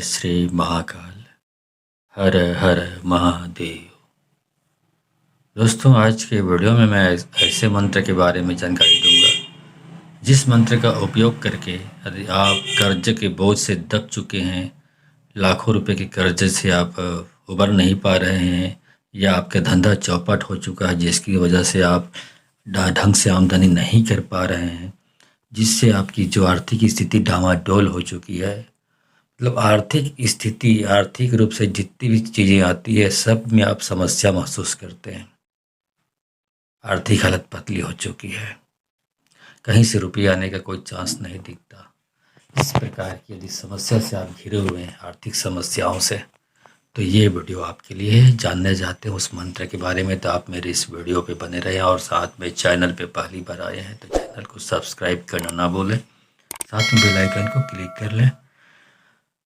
श्री महाकाल। हर हर महादेव। दोस्तों, आज के वीडियो में मैं ऐसे मंत्र के बारे में जानकारी दूंगा जिस मंत्र का उपयोग करके यदि आप कर्ज के बोझ से दब चुके हैं, लाखों रुपए के कर्ज से आप उबर नहीं पा रहे हैं, या आपका धंधा चौपट हो चुका है जिसकी वजह से आप ढंग से आमदनी नहीं कर पा रहे हैं, जिससे आपकी जो आर्थिक स्थिति डामाडोल हो चुकी है। मतलब आर्थिक स्थिति, आर्थिक रूप से जितनी भी चीज़ें आती है सब में आप समस्या महसूस करते हैं। आर्थिक हालत पतली हो चुकी है, कहीं से रुपये आने का कोई चांस नहीं दिखता। इस प्रकार की यदि समस्या से आप घिरे हुए हैं, आर्थिक समस्याओं से, तो ये वीडियो आपके लिए है। जानने चाहते हैं उस मंत्र के बारे में तो आप मेरे इस वीडियो पे बने रहें, और साथ में चैनल पे पहली बार आए हैं तो चैनल को सब्सक्राइब करना ना भूलें, साथ में बेल आइकन को क्लिक कर लें।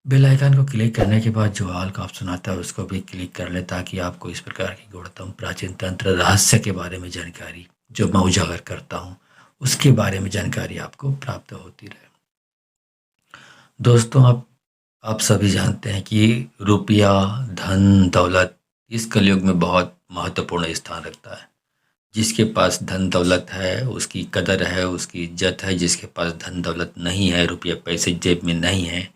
बेल आइकन को क्लिक करने के बाद जो ऑल का ऑप्शन आता है उसको भी क्लिक कर लें, ताकि आपको इस प्रकार की गूढ़तम प्राचीन तंत्र रहस्य के बारे में जानकारी जो मैं उजागर करता हूँ उसके बारे में जानकारी आपको प्राप्त होती रहे। दोस्तों, आप सभी जानते हैं कि रुपया, धन, दौलत इस कलयुग में बहुत महत्वपूर्ण स्थान रखता है। जिसके पास धन दौलत है उसकी कदर है, उसकी इज्जत है। जिसके पास धन दौलत नहीं है, रुपया पैसे जेब में नहीं है,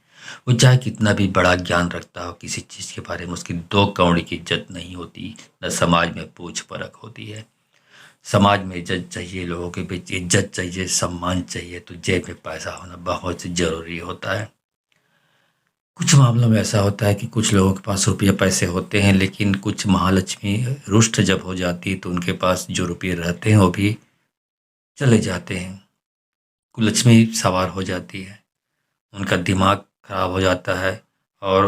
वो चाहे कितना भी बड़ा ज्ञान रखता हो, किसी चीज़ के बारे में उसकी दो कौड़ी की इज्जत नहीं होती। न समाज में पूछ परख होती है। समाज में इज्जत चाहिए, लोगों के बीच इज्जत चाहिए, सम्मान चाहिए, तो जेब में पैसा होना बहुत ज़रूरी होता है। कुछ मामलों में ऐसा होता है कि कुछ लोगों के पास रुपये पैसे होते हैं, लेकिन कुछ महालक्ष्मी रुष्ट जब हो जाती है तो उनके पास जो रुपये रहते हैं वो भी चले जाते हैं। कुलक्ष्मी सवार हो जाती है, उनका दिमाग खराब हो जाता है और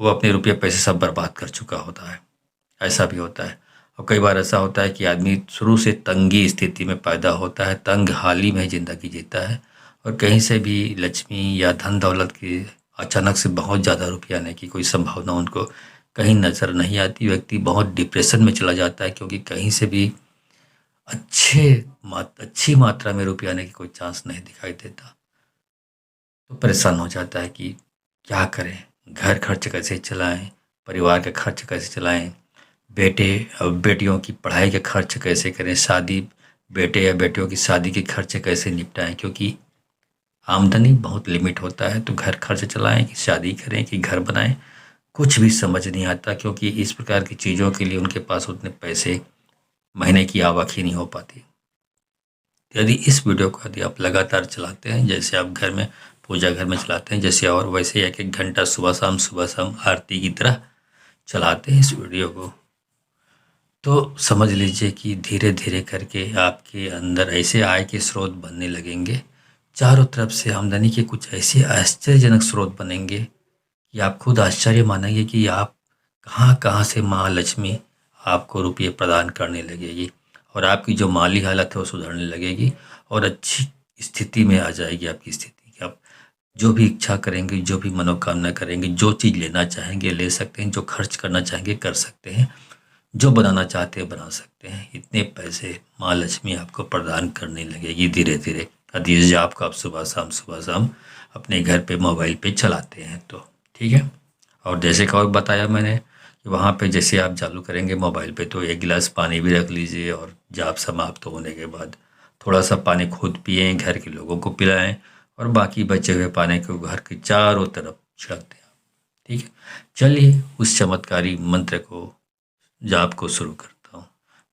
वो अपने रुपये पैसे सब बर्बाद कर चुका होता है। ऐसा भी होता है। और कई बार ऐसा होता है कि आदमी शुरू से तंगी स्थिति में पैदा होता है, तंग हाली में ज़िंदगी जीता है, और कहीं से भी लक्ष्मी या धन दौलत की अचानक से बहुत ज़्यादा रुपये आने की कोई संभावना उनको कहीं नज़र नहीं आती। व्यक्ति बहुत डिप्रेशन में चला जाता है, क्योंकि कहीं से भी अच्छी मात्रा में रुपये आने की कोई चांस नहीं दिखाई देता। तो परेशान हो जाता है कि क्या करें, घर खर्च कैसे चलाएं, परिवार का खर्च कैसे चलाएं, बेटे और बेटियों की पढ़ाई का खर्च कैसे करें, शादी, बेटे या बेटियों की शादी के खर्च कैसे निपटाएं, क्योंकि आमदनी बहुत लिमिट होता है। तो घर खर्च चलाएं कि शादी करें कि घर बनाएं, कुछ भी समझ नहीं आता, क्योंकि इस प्रकार की चीज़ों के लिए उनके पास उतने पैसे, महीने की आवक ही नहीं हो पाती। यदि इस वीडियो को यदि आप लगातार चलाते हैं, जैसे आप घर में पूजा घर में चलाते हैं जैसे, और वैसे 1-1 घंटा सुबह शाम आरती की तरह चलाते हैं इस वीडियो को, तो समझ लीजिए कि धीरे धीरे करके आपके अंदर ऐसे आय के स्रोत बनने लगेंगे। चारों तरफ से आमदनी के कुछ ऐसे आश्चर्यजनक स्रोत बनेंगे कि आप खुद आश्चर्य मानेंगे कि आप कहाँ कहाँ से माँ लक्ष्मी आपको रुपये प्रदान करने लगेगी, और आपकी जो माली हालत है वो सुधरने लगेगी, और अच्छी स्थिति में आ जाएगी आपकी स्थिति कि आप जो भी इच्छा करेंगे, जो भी मनोकामना करेंगे, जो चीज़ लेना चाहेंगे ले सकते हैं, जो खर्च करना चाहेंगे कर सकते हैं, जो बनाना चाहते हैं बना सकते हैं। इतने पैसे माँ लक्ष्मी आपको प्रदान करने लगेगी धीरे धीरे। यदि आपको आप सुबह शाम अपने घर पे मोबाइल पे चलाते हैं तो ठीक है। और जैसे कि और बताया मैंने कि वहाँ पे जैसे आप चालू करेंगे मोबाइल पे तो 1 गिलास पानी भी रख लीजिए, और जाप समाप्त होने के बाद थोड़ा सा पानी खुद पिएं, घर के लोगों को पिलाएं, और बाकी बचे हुए पानी को घर के चारों तरफ छिड़क दें। ठीक है, चलिए उस चमत्कारी मंत्र को जाप को शुरू करता हूँ।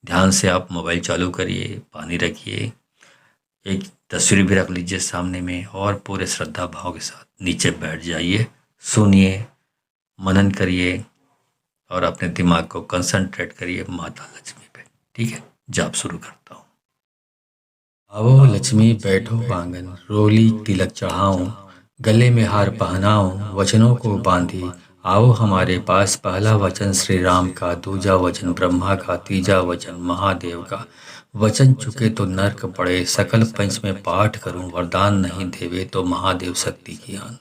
ध्यान से आप मोबाइल चालू करिए, पानी रखिए, एक तस्वीर भी रख लीजिए सामने में, और पूरे श्रद्धा भाव के साथ नीचे बैठ जाइए, सुनिए, मनन करिए, और अपने दिमाग को कंसंट्रेट करिए माता लक्ष्मी पे। ठीक है, जाप शुरू करता हूँ। आओ लक्ष्मी बैठो आंगन, रोली तिलक चढ़ाऊं, गले में हार पहनाऊं, वचनों को बांधी आओ हमारे पास। पहला वचन श्री राम का, दूजा वचन ब्रह्मा का, तीजा वचन महादेव का। वचन चुके तो नर्क पड़े, सकल पंच में पाठ करूं, वरदान नहीं देवे तो महादेव शक्ति की आन।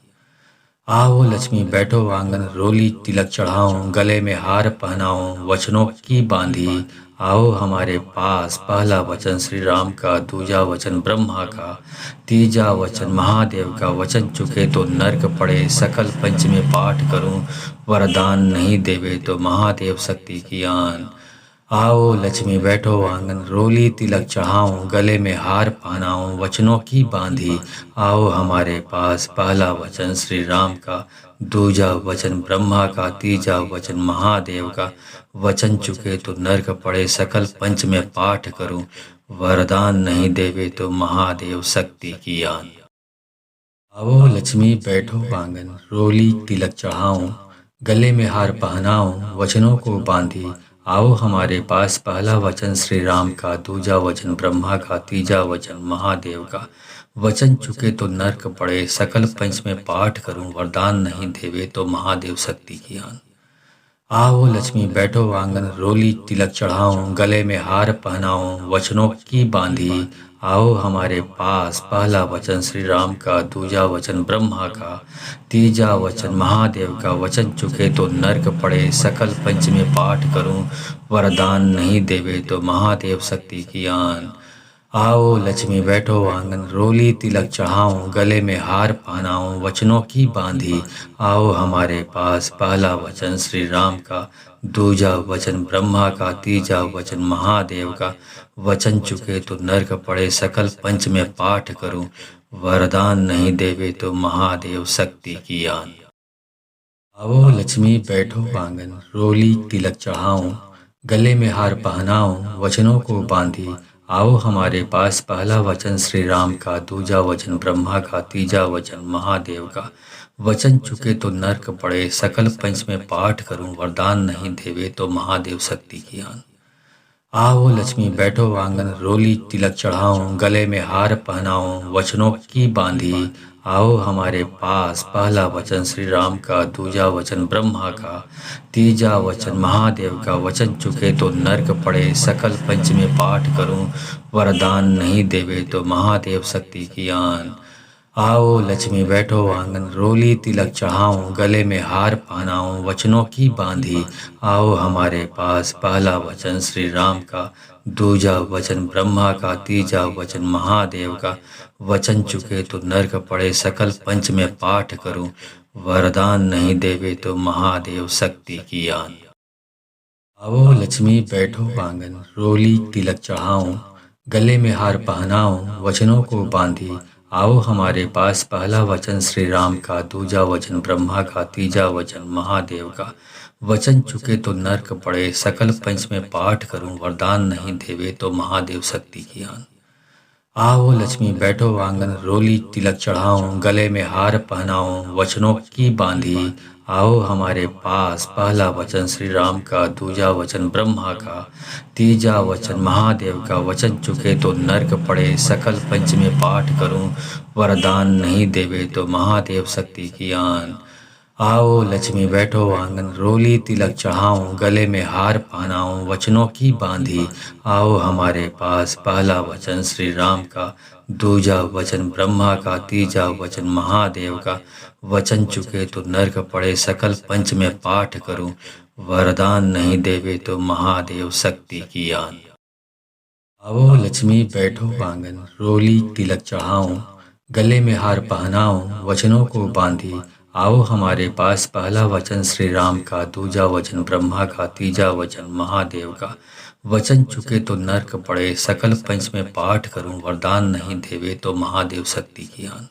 आओ लक्ष्मी बैठो आंगन रोली तिलक चढ़ाऊं, गले में हार पहनाऊं, वचनों की बांधी आओ हमारे पास। पहला वचन श्री राम का, दूजा वचन ब्रह्मा का, तीजा वचन महादेव का। वचन चुके तो नर्क पड़े, सकल पंच में पाठ करूं, वरदान नहीं देवे तो महादेव शक्ति की आन। आओ लक्ष्मी बैठो आंगन रोली तिलक चढ़ाऊं, गले में हार पहनाऊं, वचनों की बांधी आओ हमारे पास। पहला वचन श्री राम का, दूजा वचन ब्रह्मा का, तीजा वचन महादेव का। वचन चुके तो नर्क पड़े, सकल पंच में पाठ करूं, वरदान नहीं देवे तो महादेव शक्ति की आन। आओ लक्ष्मी बैठो आंगन रोली तिलक चढ़ाऊं, गले में हार पहनाऊं, वचनों को बांधी आओ हमारे पास। पहला वचन श्री राम का, दूजा वचन ब्रह्मा का, तीजा वचन महादेव का। वचन चुके तो नर्क पड़े, सकल पंच में पाठ करूं, वरदान नहीं देवे तो महादेव शक्ति की आन। आओ लक्ष्मी बैठो आंगन रोली तिलक चढ़ाऊं, गले में हार पहनाऊं, वचनों की बांधी आओ हमारे पास। पहला वचन श्री राम का, दूजा वचन ब्रह्मा का, तीजा वचन महादेव का। वचन चुके तो नर्क पड़े, सकल पंच में पाठ करूं, वरदान नहीं देवे तो महादेव शक्ति की आन। आओ लक्ष्मी बैठो आंगन रोली तिलक चढ़ाऊं, गले में हार पहनाऊं, वचनों की बांधी आओ हमारे पास। पहला वचन श्री राम का, दूजा वचन ब्रह्मा का, तीजा वचन महादेव का। वचन चुके तो नर्क पड़े, सकल पंच में पाठ करूं, वरदान नहीं देवे तो महादेव शक्ति की आन। आओ लक्ष्मी बैठो आंगन रोली तिलक चढ़ाऊं, गले में हार पहनाऊं, वचनों को बांधी आओ हमारे पास। पहला वचन श्री राम का, दूजा वचन ब्रह्मा का, तीजा वचन महादेव का। वचन चुके तो नर्क पड़े, सकल पंच में पाठ करूं, वरदान नहीं देवे तो महादेव शक्ति की आन। आओ लक्ष्मी बैठो आंगन रोली तिलक चढ़ाऊं, गले में हार पहनाऊं, वचनों की बांधी आओ हमारे पास। पहला वचन श्री राम का, दूजा वचन ब्रह्मा का, तीजा वचन महादेव का। वचन चुके तो नर्क पड़े, सकल पंच में पाठ करूं, वरदान नहीं देवे तो महादेव शक्ति की आन। आओ लक्ष्मी बैठो आंगन रोली तिलक चढ़ाऊं, गले में हार पहनाऊं, वचनों की बांधी आओ हमारे पास। पहला वचन श्री राम का, दूजा वचन ब्रह्मा का, तीजा वचन महादेव का। वचन चुके तो नर्क पड़े, सकल पंच में पाठ करूं, वरदान नहीं देवे तो महादेव शक्ति की आन। आओ लक्ष्मी बैठो आंगन रोली तिलक चढ़ाऊं, गले में हार पहनाऊं, वचनों को बांधी आओ हमारे पास। पहला वचन श्री राम का, दूजा वचन ब्रह्मा का, तीजा वचन महादेव का। वचन चुके तो नर्क पड़े, सकल पंच में पाठ करूं, वरदान नहीं देवे तो महादेव शक्ति की आन। आओ लक्ष्मी बैठो आंगन रोली तिलक चढ़ाऊं, गले में हार पहनाऊं, वचनों की बांधी आओ हमारे पास। पहला वचन श्री राम का, दूजा वचन ब्रह्मा का, तीजा वचन महादेव का। वचन चुके तो नर्क पड़े, सकल पंच में पाठ करूं, वरदान नहीं देवे तो महादेव शक्ति की आन। आओ लक्ष्मी बैठो आंगन रोली तिलक चढ़ाऊं, गले में हार पहनाऊं, वचनों की बांधी आओ हमारे पास। पहला वचन श्री राम का, दूजा वचन ब्रह्मा का, तीजा वचन महादेव का। वचन चुके तो नर्क पड़े, सकल पंच में पाठ करूं, वरदान नहीं देवे तो महादेव शक्ति की आन। आओ लक्ष्मी बैठो आंगन रोली तिलक चढ़ाऊं, गले में हार पहनाऊं, वचनों को बांधी आओ हमारे पास। पहला वचन श्री राम का, दूजा वचन ब्रह्मा का, तीजा वचन महादेव का। वचन चुके तो नर्क पड़े, सकल पंच में पाठ करूं, वरदान नहीं देवे तो महादेव शक्ति की आन।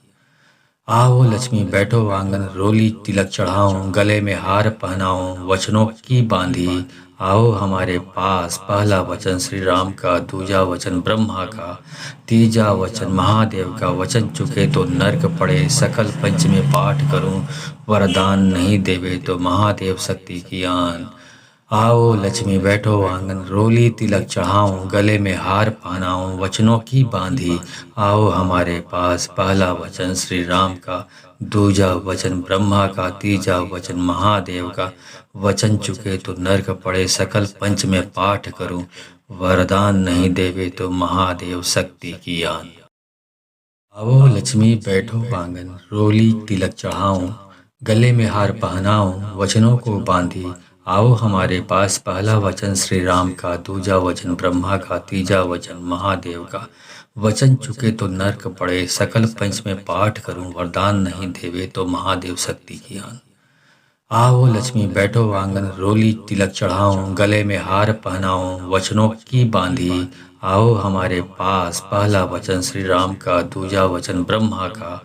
आओ लक्ष्मी बैठो आंगन रोली तिलक चढ़ाऊं, गले में हार पहनाऊं, वचनों की बांधी आओ हमारे पास। पहला वचन श्री राम का, दूजा वचन ब्रह्मा का, तीजा वचन महादेव का। वचन चुके तो नर्क पड़े, सकल पंच में पाठ करूं, वरदान नहीं देवे तो महादेव शक्ति की आन। आओ लक्ष्मी बैठो आंगन रोली तिलक चढ़ाऊं, गले में हार पहनाऊं, वचनों की बांधी आओ हमारे पास। पहला वचन श्री राम का, दूजा वचन ब्रह्मा का, तीजा वचन महादेव का। वचन चुके तो नर्क पड़े, सकल पंच में पाठ करूं, वरदान नहीं देवे तो महादेव शक्ति की आन। आओ लक्ष्मी बैठो आंगन रोली तिलक चढ़ाऊं, गले में हार पहनाऊं वचनों को बांधी, आओ हमारे पास। पहला वचन श्री राम का, दूजा वचन ब्रह्मा का, तीजा वचन महादेव का। वचन चुके तो नर्क पड़े, सकल पंच में पाठ करूं। वरदान नहीं देवे तो महादेव शक्ति की आन। आओ लक्ष्मी बैठो आंगन, रोली तिलक चढ़ाऊं। गले में हार पहनाऊं वचनों की बांधी, आओ हमारे पास। पहला वचन श्री राम का, दूजा वचन ब्रह्मा का,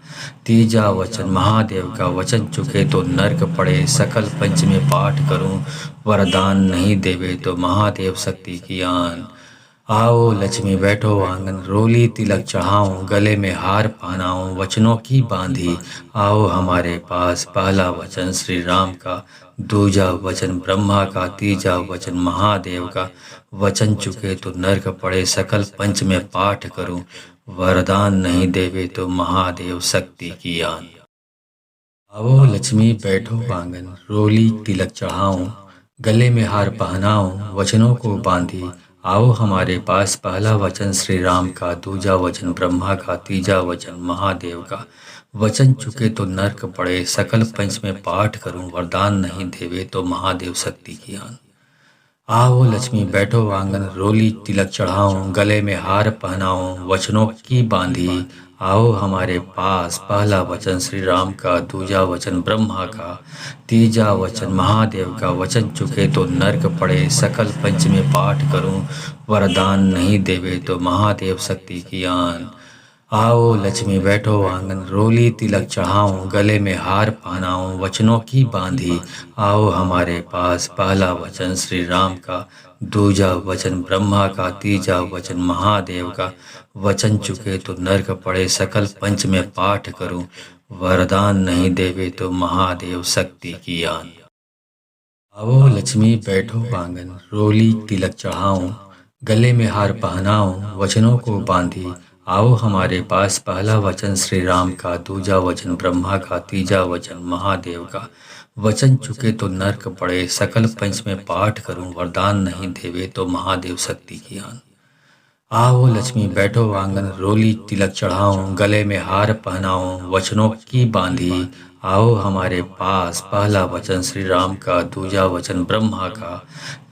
तीजा वचन महादेव का। वचन चुके तो नर्क पड़े, सकल पंच में पाठ करूं। वरदान नहीं देवे तो महादेव शक्ति की आन। आओ लक्ष्मी बैठो आंगन, रोली तिलक चढ़ाऊं। गले में हार पहनाऊं वचनों की बांधी, आओ हमारे पास। पहला वचन श्री राम का, दूजा वचन ब्रह्मा का, तीजा वचन महादेव का। वचन चुके तो नर्क पड़े, सकल पंच में पाठ करूं। वरदान नहीं देवे तो महादेव शक्ति की आन। आओ लक्ष्मी बैठो आंगन, रोली तिलक चढ़ाऊं। गले में हार पहनाऊं वचनों को बांधी, आओ हमारे पास। पहला वचन श्री राम का, दूजा वचन ब्रह्मा का, तीजा वचन महादेव का। वचन चुके तो नर्क पड़े, सकल पंच में पाठ करूं। वरदान नहीं देवे तो महादेव शक्ति की आन। आओ लक्ष्मी बैठो आंगन, रोली तिलक चढ़ाऊं। गले में हार पहनाऊं वचनों की बांधी, आओ हमारे पास। पहला वचन श्री राम का, दूजा वचन ब्रह्मा का, तीजा वचन महादेव का। वचन चुके तो नर्क पड़े, सकल पंच में पाठ करूं। वरदान नहीं देवे तो महादेव शक्ति की आन। आओ लक्ष्मी बैठो आंगन, रोली तिलक चढ़ाऊं। गले में हार पहनाऊं वचनों की बांधी, आओ हमारे पास। पहला वचन श्री राम का, दूजा वचन ब्रह्मा का, तीजा वचन महादेव का। वचन चुके तो नर्क पड़े, सकल पंच में पाठ करूं। वरदान नहीं देवे तो महादेव शक्ति की आन। आओ लक्ष्मी बैठो आंगन, रोली तिलक चढ़ाऊं। गले में हार पहनाऊं वचनों को बांधी, आओ हमारे पास। पहला वचन श्री राम का, दूजा वचन ब्रह्मा का, तीजा वचन महादेव का। वचन चुके तो नर्क पड़े, सकल पंच में पाठ करूं। वरदान नहीं देवे तो महादेव शक्ति की आन। आओ लक्ष्मी बैठो आंगन, रोली तिलक चढ़ाऊं। गले में हार पहनाऊं वचनों की बांधी, आओ हमारे पास। पहला वचन श्री राम का, दूजा वचन ब्रह्मा का,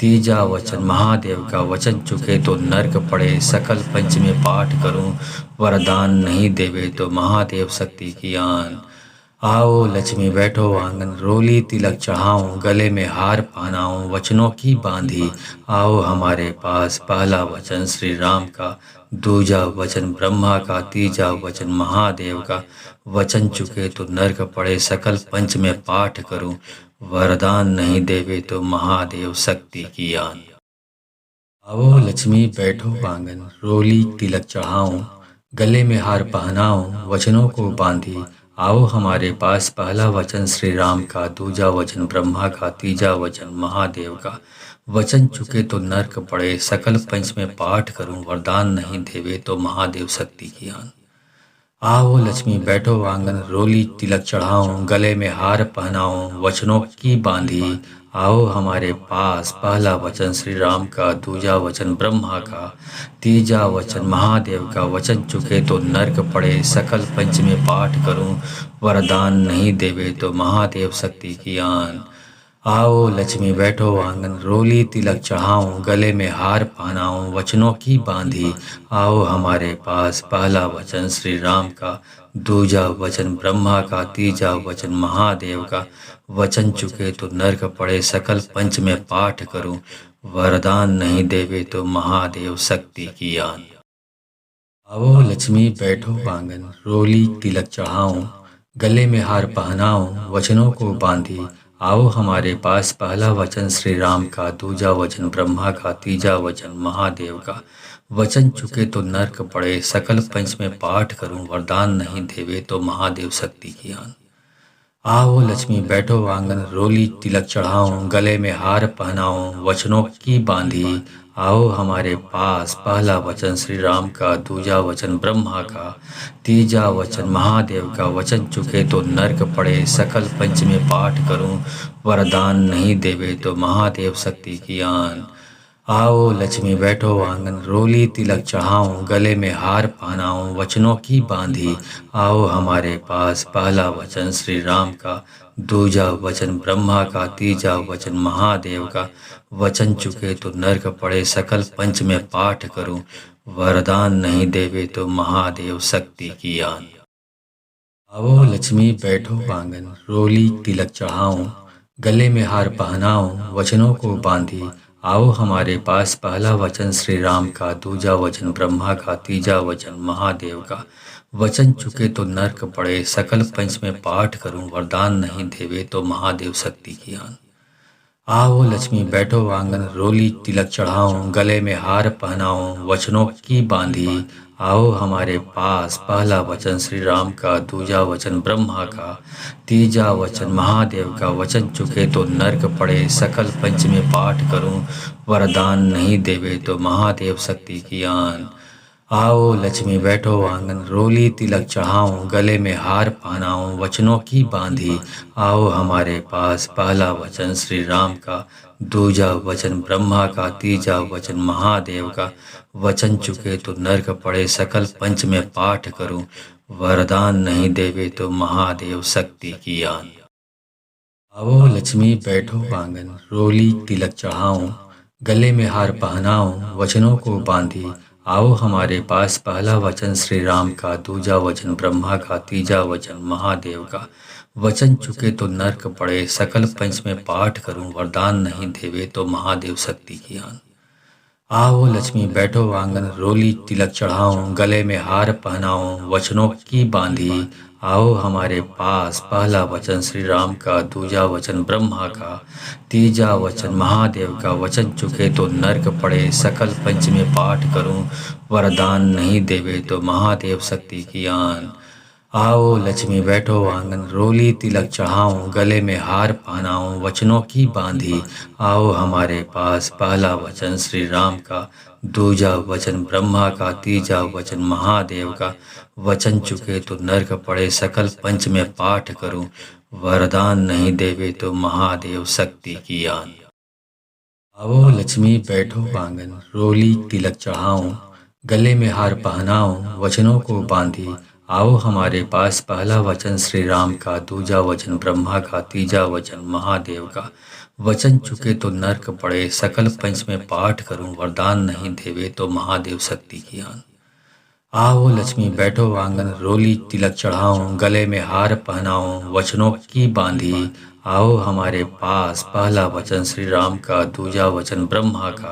तीजा वचन महादेव का। वचन चुके तो नर्क पड़े, सकल पंच में पाठ करूं। वरदान नहीं देवे तो महादेव शक्ति की आन। आओ लक्ष्मी बैठो आंगन, रोली तिलक चढ़ाऊं। गले में हार पहनाऊं वचनों की बांधी, आओ हमारे पास। पहला वचन श्री राम का, दूजा वचन ब्रह्मा का, तीजा वचन महादेव का। वचन चुके तो नर्क पड़े, सकल पंच में पाठ करूं। वरदान नहीं देवे तो महादेव शक्ति की आन। आओ लक्ष्मी बैठो आंगन, रोली तिलक चढ़ाऊं। गले में हार पहनाऊं वचनों को बांधी, आओ हमारे पास। पहला वचन श्री राम का, दूजा वचन ब्रह्मा का, तीजा वचन महादेव का। वचन चुके तो नर्क पड़े, सकल पंच में पाठ करूं। वरदान नहीं देवे तो महादेव शक्ति की आन। आओ लक्ष्मी बैठो आंगन, रोली तिलक चढ़ाऊं। गले में हार पहनाऊं वचनों की बांधी, आओ हमारे पास। पहला वचन श्री राम का, दूजा वचन ब्रह्मा का, तीजा वचन महादेव का। वचन चुके तो नर्क पड़े, सकल पंच में पाठ करूं। वरदान नहीं देवे तो महादेव शक्ति की आन। आओ लक्ष्मी बैठो आंगन, रोली तिलक चढ़ाऊं। गले में हार पहनाऊं वचनों की बांधी, आओ हमारे पास। पहला वचन श्री राम का, दूजा वचन ब्रह्मा का, तीजा वचन महादेव का। वचन चुके तो नर्क पड़े, सकल पंच में पाठ करूं। वरदान नहीं देवे तो महादेव शक्ति की आन। आओ लक्ष्मी बैठो आंगन, रोली तिलक चढ़ाऊं। गले में हार पहनाऊं वचनों को बांधी, आओ हमारे पास। पहला वचन श्री राम का, दूजा वचन ब्रह्मा का, तीजा वचन महादेव का। वचन चुके तो नर्क पड़े, सकल पंच में पाठ करूं। वरदान नहीं देवे तो महादेव शक्ति की आन। आओ लक्ष्मी बैठो आंगन, रोली तिलक चढ़ाऊं। गले में हार पहनाऊं वचनों की बांधी, आओ हमारे पास। पहला वचन श्री राम का, दूजा वचन ब्रह्मा का, तीजा वचन महादेव का। वचन चुके तो नर्क पड़े, सकल पंच में पाठ करूं। वरदान नहीं देवे तो महादेव शक्ति की आन। आओ लक्ष्मी बैठो आंगन, रोली तिलक चढ़ाऊं। गले में हार पहनाऊं वचनों की बांधी, आओ हमारे पास। पहला वचन श्री राम का, दूजा वचन ब्रह्मा का, तीजा वचन महादेव का। वचन चुके तो नर्क पड़े, सकल पंच में पाठ करूं। वरदान नहीं देवे तो महादेव शक्ति की आन। आवो लक्ष्मी बैठो आंगन, रोली तिलक चढ़ाऊं। गले में हार पहनाऊं, वचनों को बांधी। आओ हमारे पास, पहला वचन श्री राम का, दूजा वचन ब्रह्मा का, तीजा वचन महादेव का। वचन चुके तो नर्क पड़े, सकल पंच में पाठ करूं। वरदान नहीं देवे तो महादेव शक्ति की आन। आओ लक्ष्मी बैठो आंगन, रोली तिलक चढ़ाऊं। गले में हार पहनाऊं, वचनों की बांधी। आओ हमारे पास, पहला वचन श्री राम का, दूजा वचन ब्रह्मा का, तीजा वचन महादेव का। वचन चुके तो नर्क पड़े, सकल पंच में पाठ करूं। वरदान नहीं देवे तो महादेव शक्ति की आन। आओ लक्ष्मी बैठो आंगन, रोली तिलक चढ़ाऊं। गले में हार पहनाऊं, वचनों की बांधी। आओ हमारे पास, पहला वचन श्री राम का, दूजा वचन ब्रह्मा का, तीजा वचन महादेव का। वचन चुके तो नर्क पड़े, सकल पंच में पाठ करूं। वरदान नहीं देवे तो महादेव शक्ति की आन। आओ लक्ष्मी बैठो आंगन, रोली तिलक चढ़ाऊं। गले में हार पहनाऊं, वचनों को बांधी। आओ हमारे पास, पहला वचन श्री राम का, दूजा वचन ब्रह्मा का, तीजा वचन महादेव का। वचन चुके तो नर्क पड़े, सकल पंच में पाठ करूं। वरदान नहीं देवे तो महादेव शक्ति की आन। आओ लक्ष्मी बैठो आंगन, रोली तिलक चढ़ाऊं। गले में हार पहनाऊं, वचनों की बांधी। आओ हमारे पास, पहला वचन श्री राम का, दूजा वचन ब्रह्मा का, तीजा वचन महादेव का। वचन चुके तो नर्क पड़े, सकल पंच में पाठ करूं। वरदान नहीं देवे तो महादेव शक्ति की आन। आओ लक्ष्मी बैठो आंगन, रोली तिलक चढ़ाऊं। गले में हार पहनाऊं, वचनों की बांधी। आओ हमारे पास, पहला वचन श्री राम का, दूजा वचन ब्रह्मा का, तीजा वचन महादेव का। वचन चुके तो नर्क पड़े, सकल पंच में पाठ करूं। वरदान नहीं देवे तो महादेव शक्ति की आन। आओ लक्ष्मी बैठो आंगन, रोली तिलक चढ़ाऊं। गले में हार पहनाऊं, वचनों को बांधी। आओ हमारे पास, पहला वचन श्री राम का, दूजा वचन ब्रह्मा का, तीजा वचन महादेव का। वचन चुके तो नर्क पड़े, सकल पंच में पाठ करूं। वरदान नहीं देवे तो महादेव शक्ति की आन। आओ लक्ष्मी बैठो आंगन, रोली तिलक चढ़ाऊं। गले में हार पहनाऊं, वचनों की बांधी। आओ हमारे पास, पहला वचन श्री राम का, दूजा वचन ब्रह्मा का,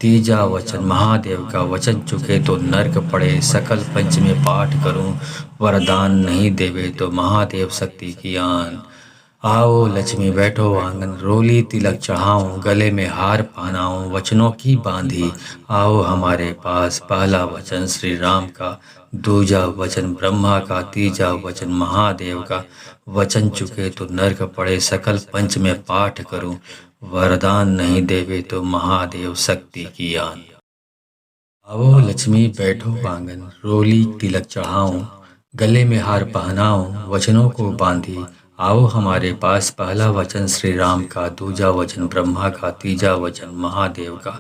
तीजा वचन महादेव का। वचन चुके तो नर्क पड़े, सकल पंच में पाठ करूं। वरदान नहीं देवे तो महादेव शक्ति की आन। आओ लक्ष्मी बैठो आंगन, रोली तिलक चढ़ाऊं। गले में हार पहनाऊं, वचनों की बांधी। आओ हमारे पास, पहला वचन श्री राम का, दूजा वचन ब्रह्मा का, तीजा वचन महादेव का। वचन चुके तो नर्क पड़े, सकल पंच में पाठ करूं। वरदान नहीं देवे तो महादेव शक्ति की आन। आओ लक्ष्मी बैठो आंगन, रोली तिलक चढ़ाऊं। गले में हार पहनाऊं, वचनों को बांधी। आओ हमारे पास, पहला वचन श्री राम का, दूजा वचन ब्रह्मा का, तीजा वचन महादेव का।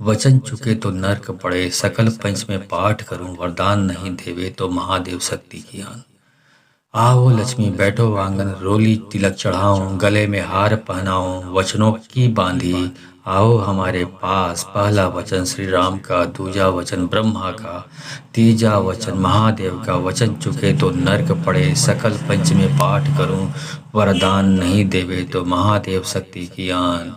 वचन चुके तो नर्क पड़े, सकल पंच में पाठ करूं। वरदान नहीं देवे तो महादेव शक्ति की आन। आओ लक्ष्मी बैठो आंगन, रोली तिलक चढ़ाऊं। गले में हार पहनाऊं, वचनों की बांधी। आओ हमारे पास, पहला वचन श्री राम का, दूजा वचन ब्रह्मा का, तीजा वचन महादेव का। वचन चुके तो नर्क पड़े, सकल पंच में पाठ करूं। वरदान नहीं देवे तो महादेव शक्ति की आन।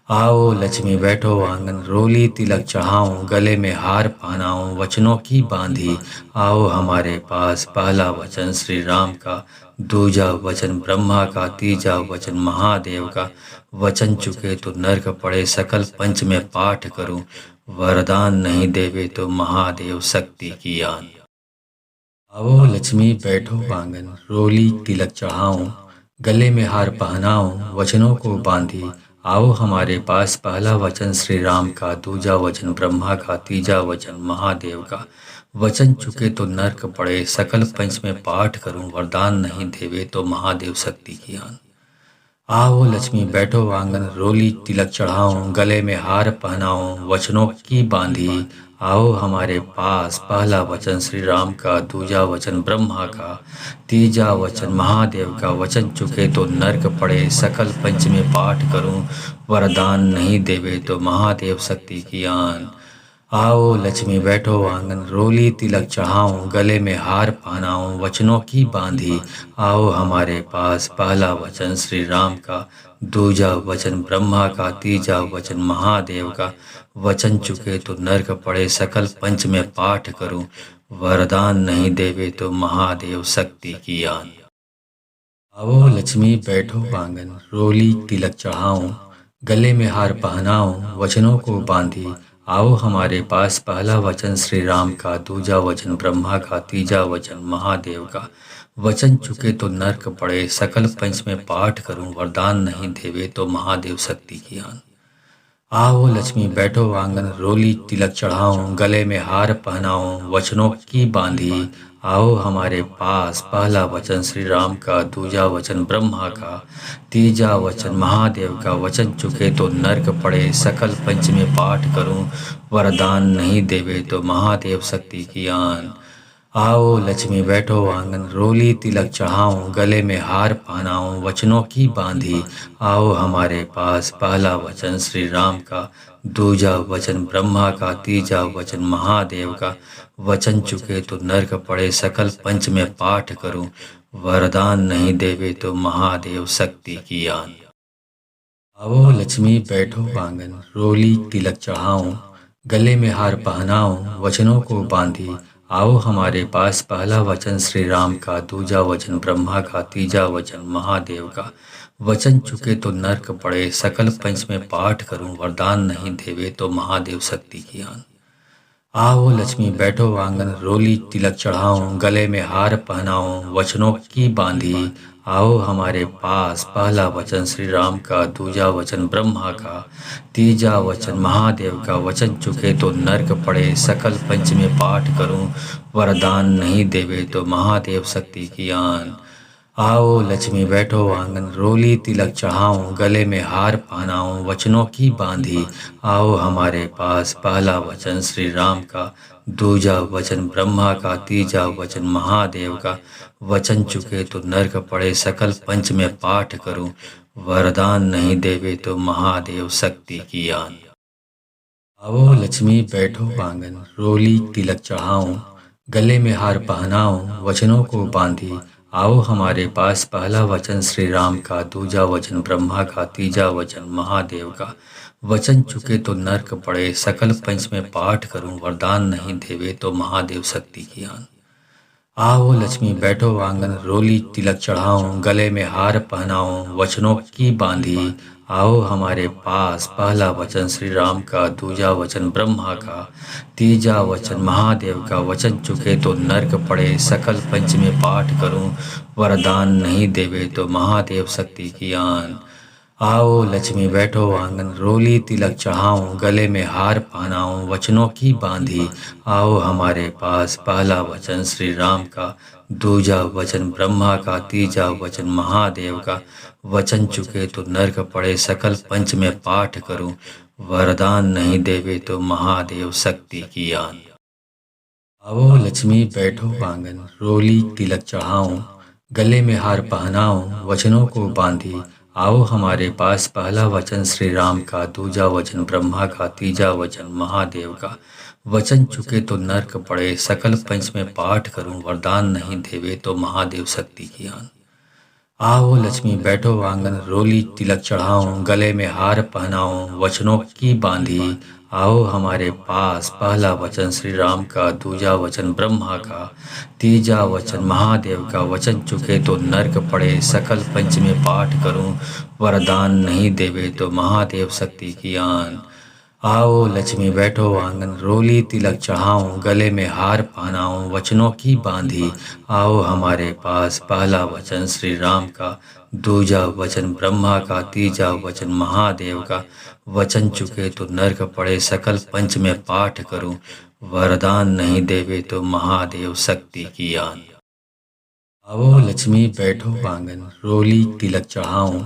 आओ लक्ष्मी बैठो आंगन, रोली तिलक चढ़ाऊं। गले में हार पहनाऊं, वचनों की बांधी। आओ हमारे पास, पहला वचन श्री राम का, दूजा वचन ब्रह्मा का, तीजा वचन महादेव का। वचन चुके तो नर्क पड़े, सकल पंच में पाठ करूं। वरदान नहीं देवे तो महादेव शक्ति की आन। आओ लक्ष्मी बैठो आंगन, रोली तिलक चढ़ाऊं। गले में हार पहनाऊं, वचनों को बांधी। आओ हमारे पास, पहला वचन श्री राम का, दूजा वचन ब्रह्मा का, तीजा वचन महादेव का। वचन चुके तो नर्क पड़े, सकल पंच में पाठ करूं। वरदान नहीं देवे तो महादेव शक्ति की आन। आओ लक्ष्मी बैठो आंगन, रोली तिलक चढ़ाऊं। गले में हार पहनाऊं, वचनों की बांधी। आओ हमारे पास। पहला वचन श्री राम का, दूजा वचन ब्रह्मा का, तीजा वचन महादेव का। वचन चुके तो नर्क पड़े, सकल पंच में पाठ करूं, वरदान नहीं देवे तो महादेव शक्ति की आन। आओ लक्ष्मी बैठो आंगन, रोली तिलक चढ़ाऊं, गले में हार पहनाऊं, वचनों की बांधी आओ हमारे पास। पहला वचन श्री राम का, दूजा वचन ब्रह्मा का, तीजा वचन महादेव का। वचन चुके तो नर्क पड़े, सकल पंच में पाठ करूं, वरदान नहीं देवे तो महादेव शक्ति की आन। आओ लक्ष्मी बैठो आंगन, रोली तिलक चढ़ाऊं, गले में हार पहनाऊं, वचनों को बांधी आओ हमारे पास। पहला वचन श्री राम का, दूजा वचन ब्रह्मा का, तीजा वचन महादेव का। वचन चुके तो नर्क पड़े, सकल पंच में पाठ करूं, वरदान नहीं देवे तो महादेव शक्ति की आन। आओ लक्ष्मी बैठो आंगन, रोली तिलक चढ़ाऊं, गले में हार पहनाऊं, वचनों की बांधी आओ हमारे पास। पहला वचन श्री राम का, दूजा वचन ब्रह्मा का, तीजा वचन महादेव का। वचन चुके तो नर्क पड़े, सकल पंच में पाठ करूं, वरदान नहीं देवे तो महादेव शक्ति की आन। आओ लक्ष्मी बैठो आंगन, रोली तिलक चढ़ाऊं, गले में हार पहनाऊं, वचनों की बांधी आओ हमारे पास। पहला वचन श्री राम का, दूजा वचन ब्रह्मा का, तीजा वचन महादेव का। वचन चुके तो नर्क पड़े, सकल पंच में पाठ करूं, वरदान नहीं देवे तो महादेव शक्ति की आन। आओ लक्ष्मी बैठो आंगन, रोली तिलक चढ़ाऊं, गले में हार पहनाऊं, वचनों को बांधी आओ हमारे पास। पहला वचन श्री राम का, दूजा वचन ब्रह्मा का, तीजा वचन महादेव का। वचन चुके तो नर्क पड़े, सकल पंच में पाठ करूं, वरदान नहीं देवे तो महादेव शक्ति की आन। आओ लक्ष्मी बैठो आंगन, रोली तिलक चढ़ाऊं, गले में हार पहनाऊं, वचनों की बांधी आओ हमारे पास। पहला वचन श्री राम का, दूजा वचन ब्रह्मा का, तीजा वचन महादेव का। वचन चुके तो नर्क पड़े, सकल पंच में पाठ करूं, वरदान नहीं देवे तो महादेव शक्ति की आन। आओ लक्ष्मी बैठो आंगन, रोली तिलक चढ़ाऊं, गले में हार पहनाऊं, वचनों की बांधी आओ हमारे पास। पहला वचन श्री राम का, दूजा वचन ब्रह्मा का, तीजा वचन महादेव का। वचन चुके तो नर्क पड़े, सकल पंच में पाठ करूं, वरदान नहीं देवे तो महादेव शक्ति की आन। आओ लक्ष्मी बैठो आंगन, रोली तिलक चढ़ाऊं, गले में हार पहनाऊं, वचनों को बांधी आओ हमारे पास। पहला वचन श्री राम का, दूजा वचन ब्रह्मा का, तीजा वचन महादेव का। वचन चुके तो नर्क पड़े, सकल पंच में पाठ करूं, वरदान नहीं देवे तो महादेव शक्ति की आन। आओ लक्ष्मी बैठो आंगन, रोली तिलक चढ़ाऊं, गले में हार पहनाऊं, वचनों की बांधी आओ हमारे पास। पहला वचन श्री राम का, दूजा वचन ब्रह्मा का, तीजा वचन महादेव का। वचन चुके तो नर्क पड़े, सकल पंच में पाठ करूं, वरदान नहीं देवे तो महादेव शक्ति की आन। आओ लक्ष्मी बैठो आंगन, रोली तिलक चढ़ाऊं, गले में हार पहनाऊं, वचनों की बांधी आओ हमारे पास। पहला वचन श्री राम का, दूजा वचन ब्रह्मा का, तीजा वचन महादेव का। वचन चुके तो नर्क पड़े, सकल पंच में पाठ करूं, वरदान नहीं देवे तो महादेव शक्ति की आन। आओ लक्ष्मी बैठो आंगन, रोली तिलक चढ़ाऊं, गले में हार पहनाऊं, वचनों को बांधी आओ हमारे पास। पहला वचन श्री राम का, दूजा वचन ब्रह्मा का, तीजा वचन महादेव का। वचन चुके तो नर्क पड़े, सकल पंच में पाठ करूं, वरदान नहीं देवे तो महादेव शक्ति की आन। आओ लक्ष्मी बैठो आंगन, रोली तिलक चढ़ाऊं, गले में हार पहनाऊं, वचनों की बांधी आओ हमारे पास। पहला वचन श्री राम का, दूजा वचन ब्रह्मा का, तीजा वचन महादेव का। वचन चुके तो नर्क पड़े, सकल पंच में पाठ करूं, वरदान नहीं देवे तो महादेव शक्ति की आन। आओ लक्ष्मी बैठो आंगन, रोली तिलक चढ़ाऊं, गले में हार पहनाऊं, वचनों की बांधी आओ हमारे पास। पहला वचन श्री राम का, दूजा वचन ब्रह्मा का, तीजा वचन महादेव का। वचन चुके तो नर्क पड़े, सकल पंच में पाठ करूं, वरदान नहीं देवे तो महादेव शक्ति की आन। आओ लक्ष्मी बैठो आंगन, रोली तिलक चढ़ाऊं,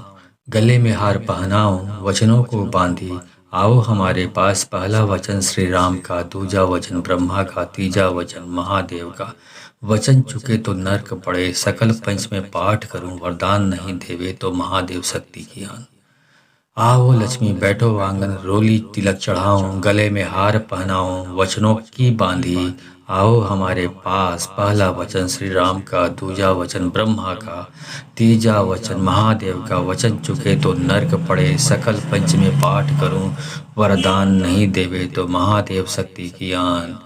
गले में हार पहनाऊं, वचनों को बांधी आओ हमारे पास। पहला वचन श्री राम का, दूजा वचन ब्रह्मा का, तीजा वचन महादेव का। वचन चुके तो नर्क पड़े, सकल पंच में पाठ करूं, वरदान नहीं देवे तो महादेव शक्ति की आन। आओ लक्ष्मी बैठो आंगन, रोली तिलक चढ़ाऊं, गले में हार पहनाऊं, वचनों की बांधी आओ हमारे पास। पहला वचन श्री राम का, दूजा वचन ब्रह्मा का, तीजा वचन महादेव का। वचन चुके तो नर्क पड़े, सकल पंच में पाठ करूं, वरदान नहीं देवे तो महादेव शक्ति की आन।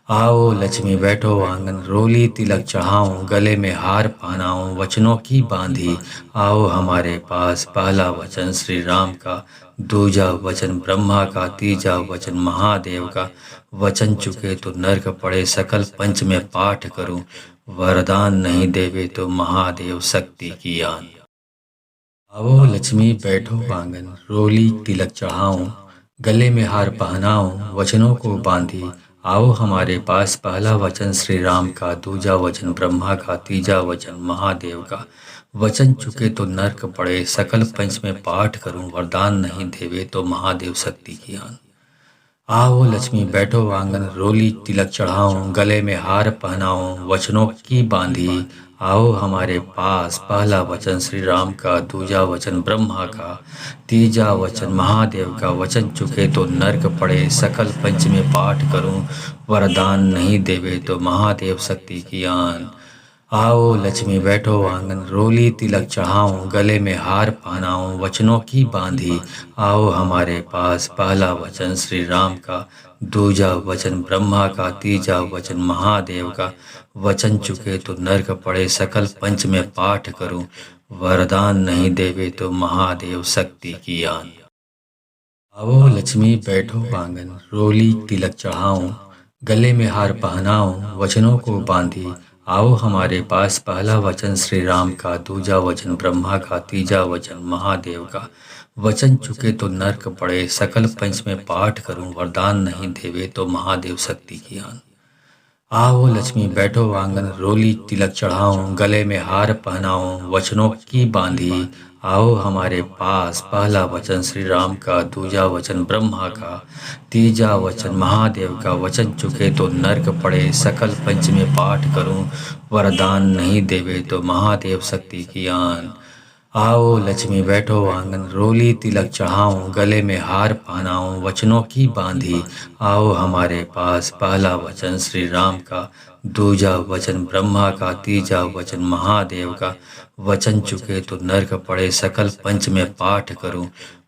आओ लक्ष्मी बैठो आंगन, रोली तिलक चढ़ाऊं, गले में हार पहनाऊं, वचनों की बांधी आओ हमारे पास। पहला वचन श्री राम का, दूजा वचन ब्रह्मा का, तीजा वचन महादेव का। वचन चुके तो नर्क पड़े, सकल पंच में पाठ करूं, वरदान नहीं देवे तो महादेव शक्ति की आन। आओ लक्ष्मी बैठो आंगन, रोली तिलक चढ़ाऊं, गले में हार पहनाऊं, वचनों को बांधी आओ हमारे पास। पहला वचन श्री राम का, दूजा वचन ब्रह्मा का, तीजा वचन महादेव का। वचन चुके तो नर्क पड़े, सकल पंच में पाठ करूं, वरदान नहीं देवे तो महादेव शक्ति की आन। आओ लक्ष्मी बैठो आंगन, रोली तिलक चढ़ाऊं, गले में हार पहनाऊं, वचनों की बांधी आओ हमारे पास। पहला वचन श्री राम का, दूजा वचन ब्रह्मा का, तीजा वचन महादेव का। वचन चुके तो नर्क पड़े, सकल पंच में पाठ करूं, वरदान नहीं देवे तो महादेव शक्ति की आन। आओ लक्ष्मी बैठो आंगन, रोली तिलक चढ़ाऊं, गले में हार पहनाऊं, वचनों की बांधी आओ हमारे पास। पहला वचन श्री राम का, दूजा वचन ब्रह्मा का, तीजा वचन महादेव का। वचन चुके तो नर्क पड़े, सकल पंच में पाठ करूं, वरदान नहीं देवे तो महादेव शक्ति की आन। आओ लक्ष्मी बैठो आंगन, रोली तिलक चढ़ाऊं, गले में हार पहनाऊं, वचनों को बांधी आओ हमारे पास। पहला वचन श्री राम का, दूजा वचन ब्रह्मा का, तीजा वचन महादेव का। वचन चुके तो नर्क पड़े, सकल पंच में पाठ करूं, वरदान नहीं देवे तो महादेव शक्ति की आन। आओ लक्ष्मी बैठो आंगन, रोली तिलक चढ़ाऊं, गले में हार पहनाऊं, वचनों की बांधी आओ हमारे पास। पहला वचन श्री राम का, दूजा वचन ब्रह्मा का, तीजा वचन महादेव का। वचन चुके तो नर्क पड़े, सकल पंच में पाठ करूं, वरदान नहीं देवे तो महादेव शक्ति की आन। आओ लक्ष्मी बैठो आंगन, रोली तिलक चढ़ाऊं, गले में हार पहनाऊं, वचनों की बांधी आओ हमारे पास। पहला वचन श्री राम का, दूजा वचन ब्रह्मा का, तीजा वचन महादेव का। वचन चुके तो नर्क पड़े, सकल पंच में पाठ करूं,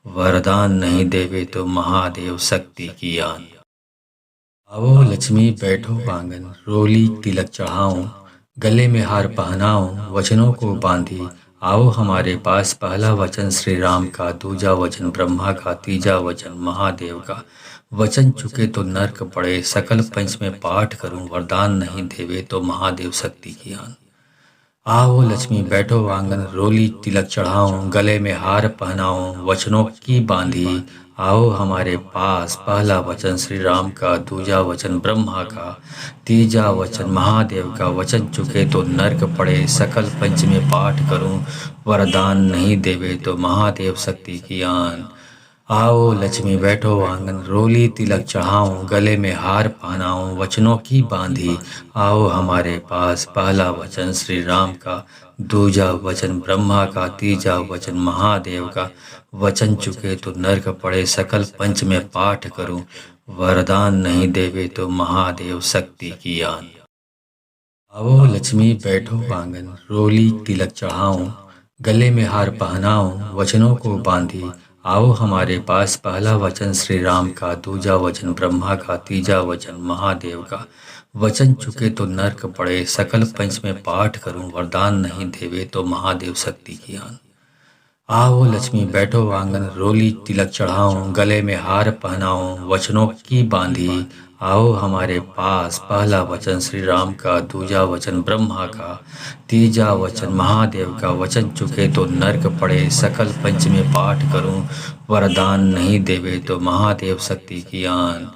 वरदान नहीं देवे तो महादेव शक्ति की आन। आओ लक्ष्मी बैठो आंगन, रोली तिलक चढ़ाऊं, गले में हार पहनाऊं, वचनों को बांधी आओ हमारे पास। पहला वचन श्री राम का, दूजा वचन ब्रह्मा का, तीजा वचन महादेव का। वचन चुके तो नर्क पड़े, सकल पंच में पाठ करूं, वरदान नहीं देवे तो महादेव शक्ति की आन। आओ लक्ष्मी बैठो आंगन, रोली तिलक चढ़ाऊं, गले में हार पहनाऊं, वचनों की बांधी आओ हमारे पास। पहला वचन श्री राम का, दूजा वचन ब्रह्मा का, तीजा वचन महादेव का। वचन चुके तो नर्क पड़े, सकल पंच में पाठ करूं, वरदान नहीं देवे तो महादेव शक्ति की आन। आओ लक्ष्मी बैठो आंगन, रोली तिलक चढ़ाऊं, गले में हार पहनाऊं, वचनों की बांधी आओ हमारे पास। पहला वचन श्री राम का, दूजा वचन ब्रह्मा का, तीजा वचन महादेव का। वचन चुके तो नर्क पड़े, सकल पंच में पाठ करूं, वरदान नहीं देवे तो महादेव शक्ति की आन। आओ लक्ष्मी बैठो आंगन, रोली तिलक चढ़ाऊं, गले में हार पहनाऊं, वचनों को बांधी आओ हमारे पास। पहला वचन श्री राम का, दूजा वचन ब्रह्मा का, तीजा वचन महादेव का। वचन चुके तो नर्क पड़े, सकल पंच में पाठ करूं, वरदान नहीं देवे तो महादेव शक्ति की आन। आओ लक्ष्मी बैठो आंगन, रोली तिलक चढ़ाऊं, गले में हार पहनाऊं, वचनों की बांधी आओ हमारे पास। पहला वचन श्री राम का, दूजा वचन ब्रह्मा का, तीजा वचन महादेव का। वचन चुके तो नर्क पड़े, सकल पंच में पाठ करूं, वरदान नहीं देवे तो महादेव शक्ति की आन।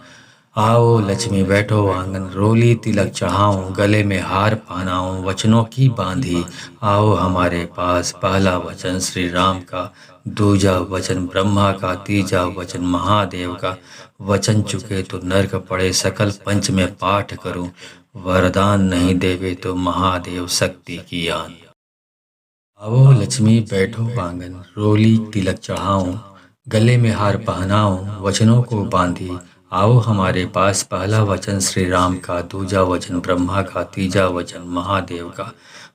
आओ लक्ष्मी बैठो आंगन, रोली तिलक चढ़ाऊं, गले में हार पहनाऊं, वचनों की बांधी आओ हमारे पास। पहला वचन श्री राम का, दूजा वचन ब्रह्मा का, तीजा वचन महादेव का। वचन चुके तो नर्क पड़े, सकल पंच में पाठ करूं। वरदान नहीं देवे तो महादेव शक्ति की आन। आवो लक्ष्मी बैठो आंगन, रोली तिलक चढ़ाऊं। गले में हार पहनाऊं, वचनों को बांधी। आओ हमारे पास, पहला वचन श्री राम का, दूजा वचन ब्रह्मा का, तीजा वचन महादेव का।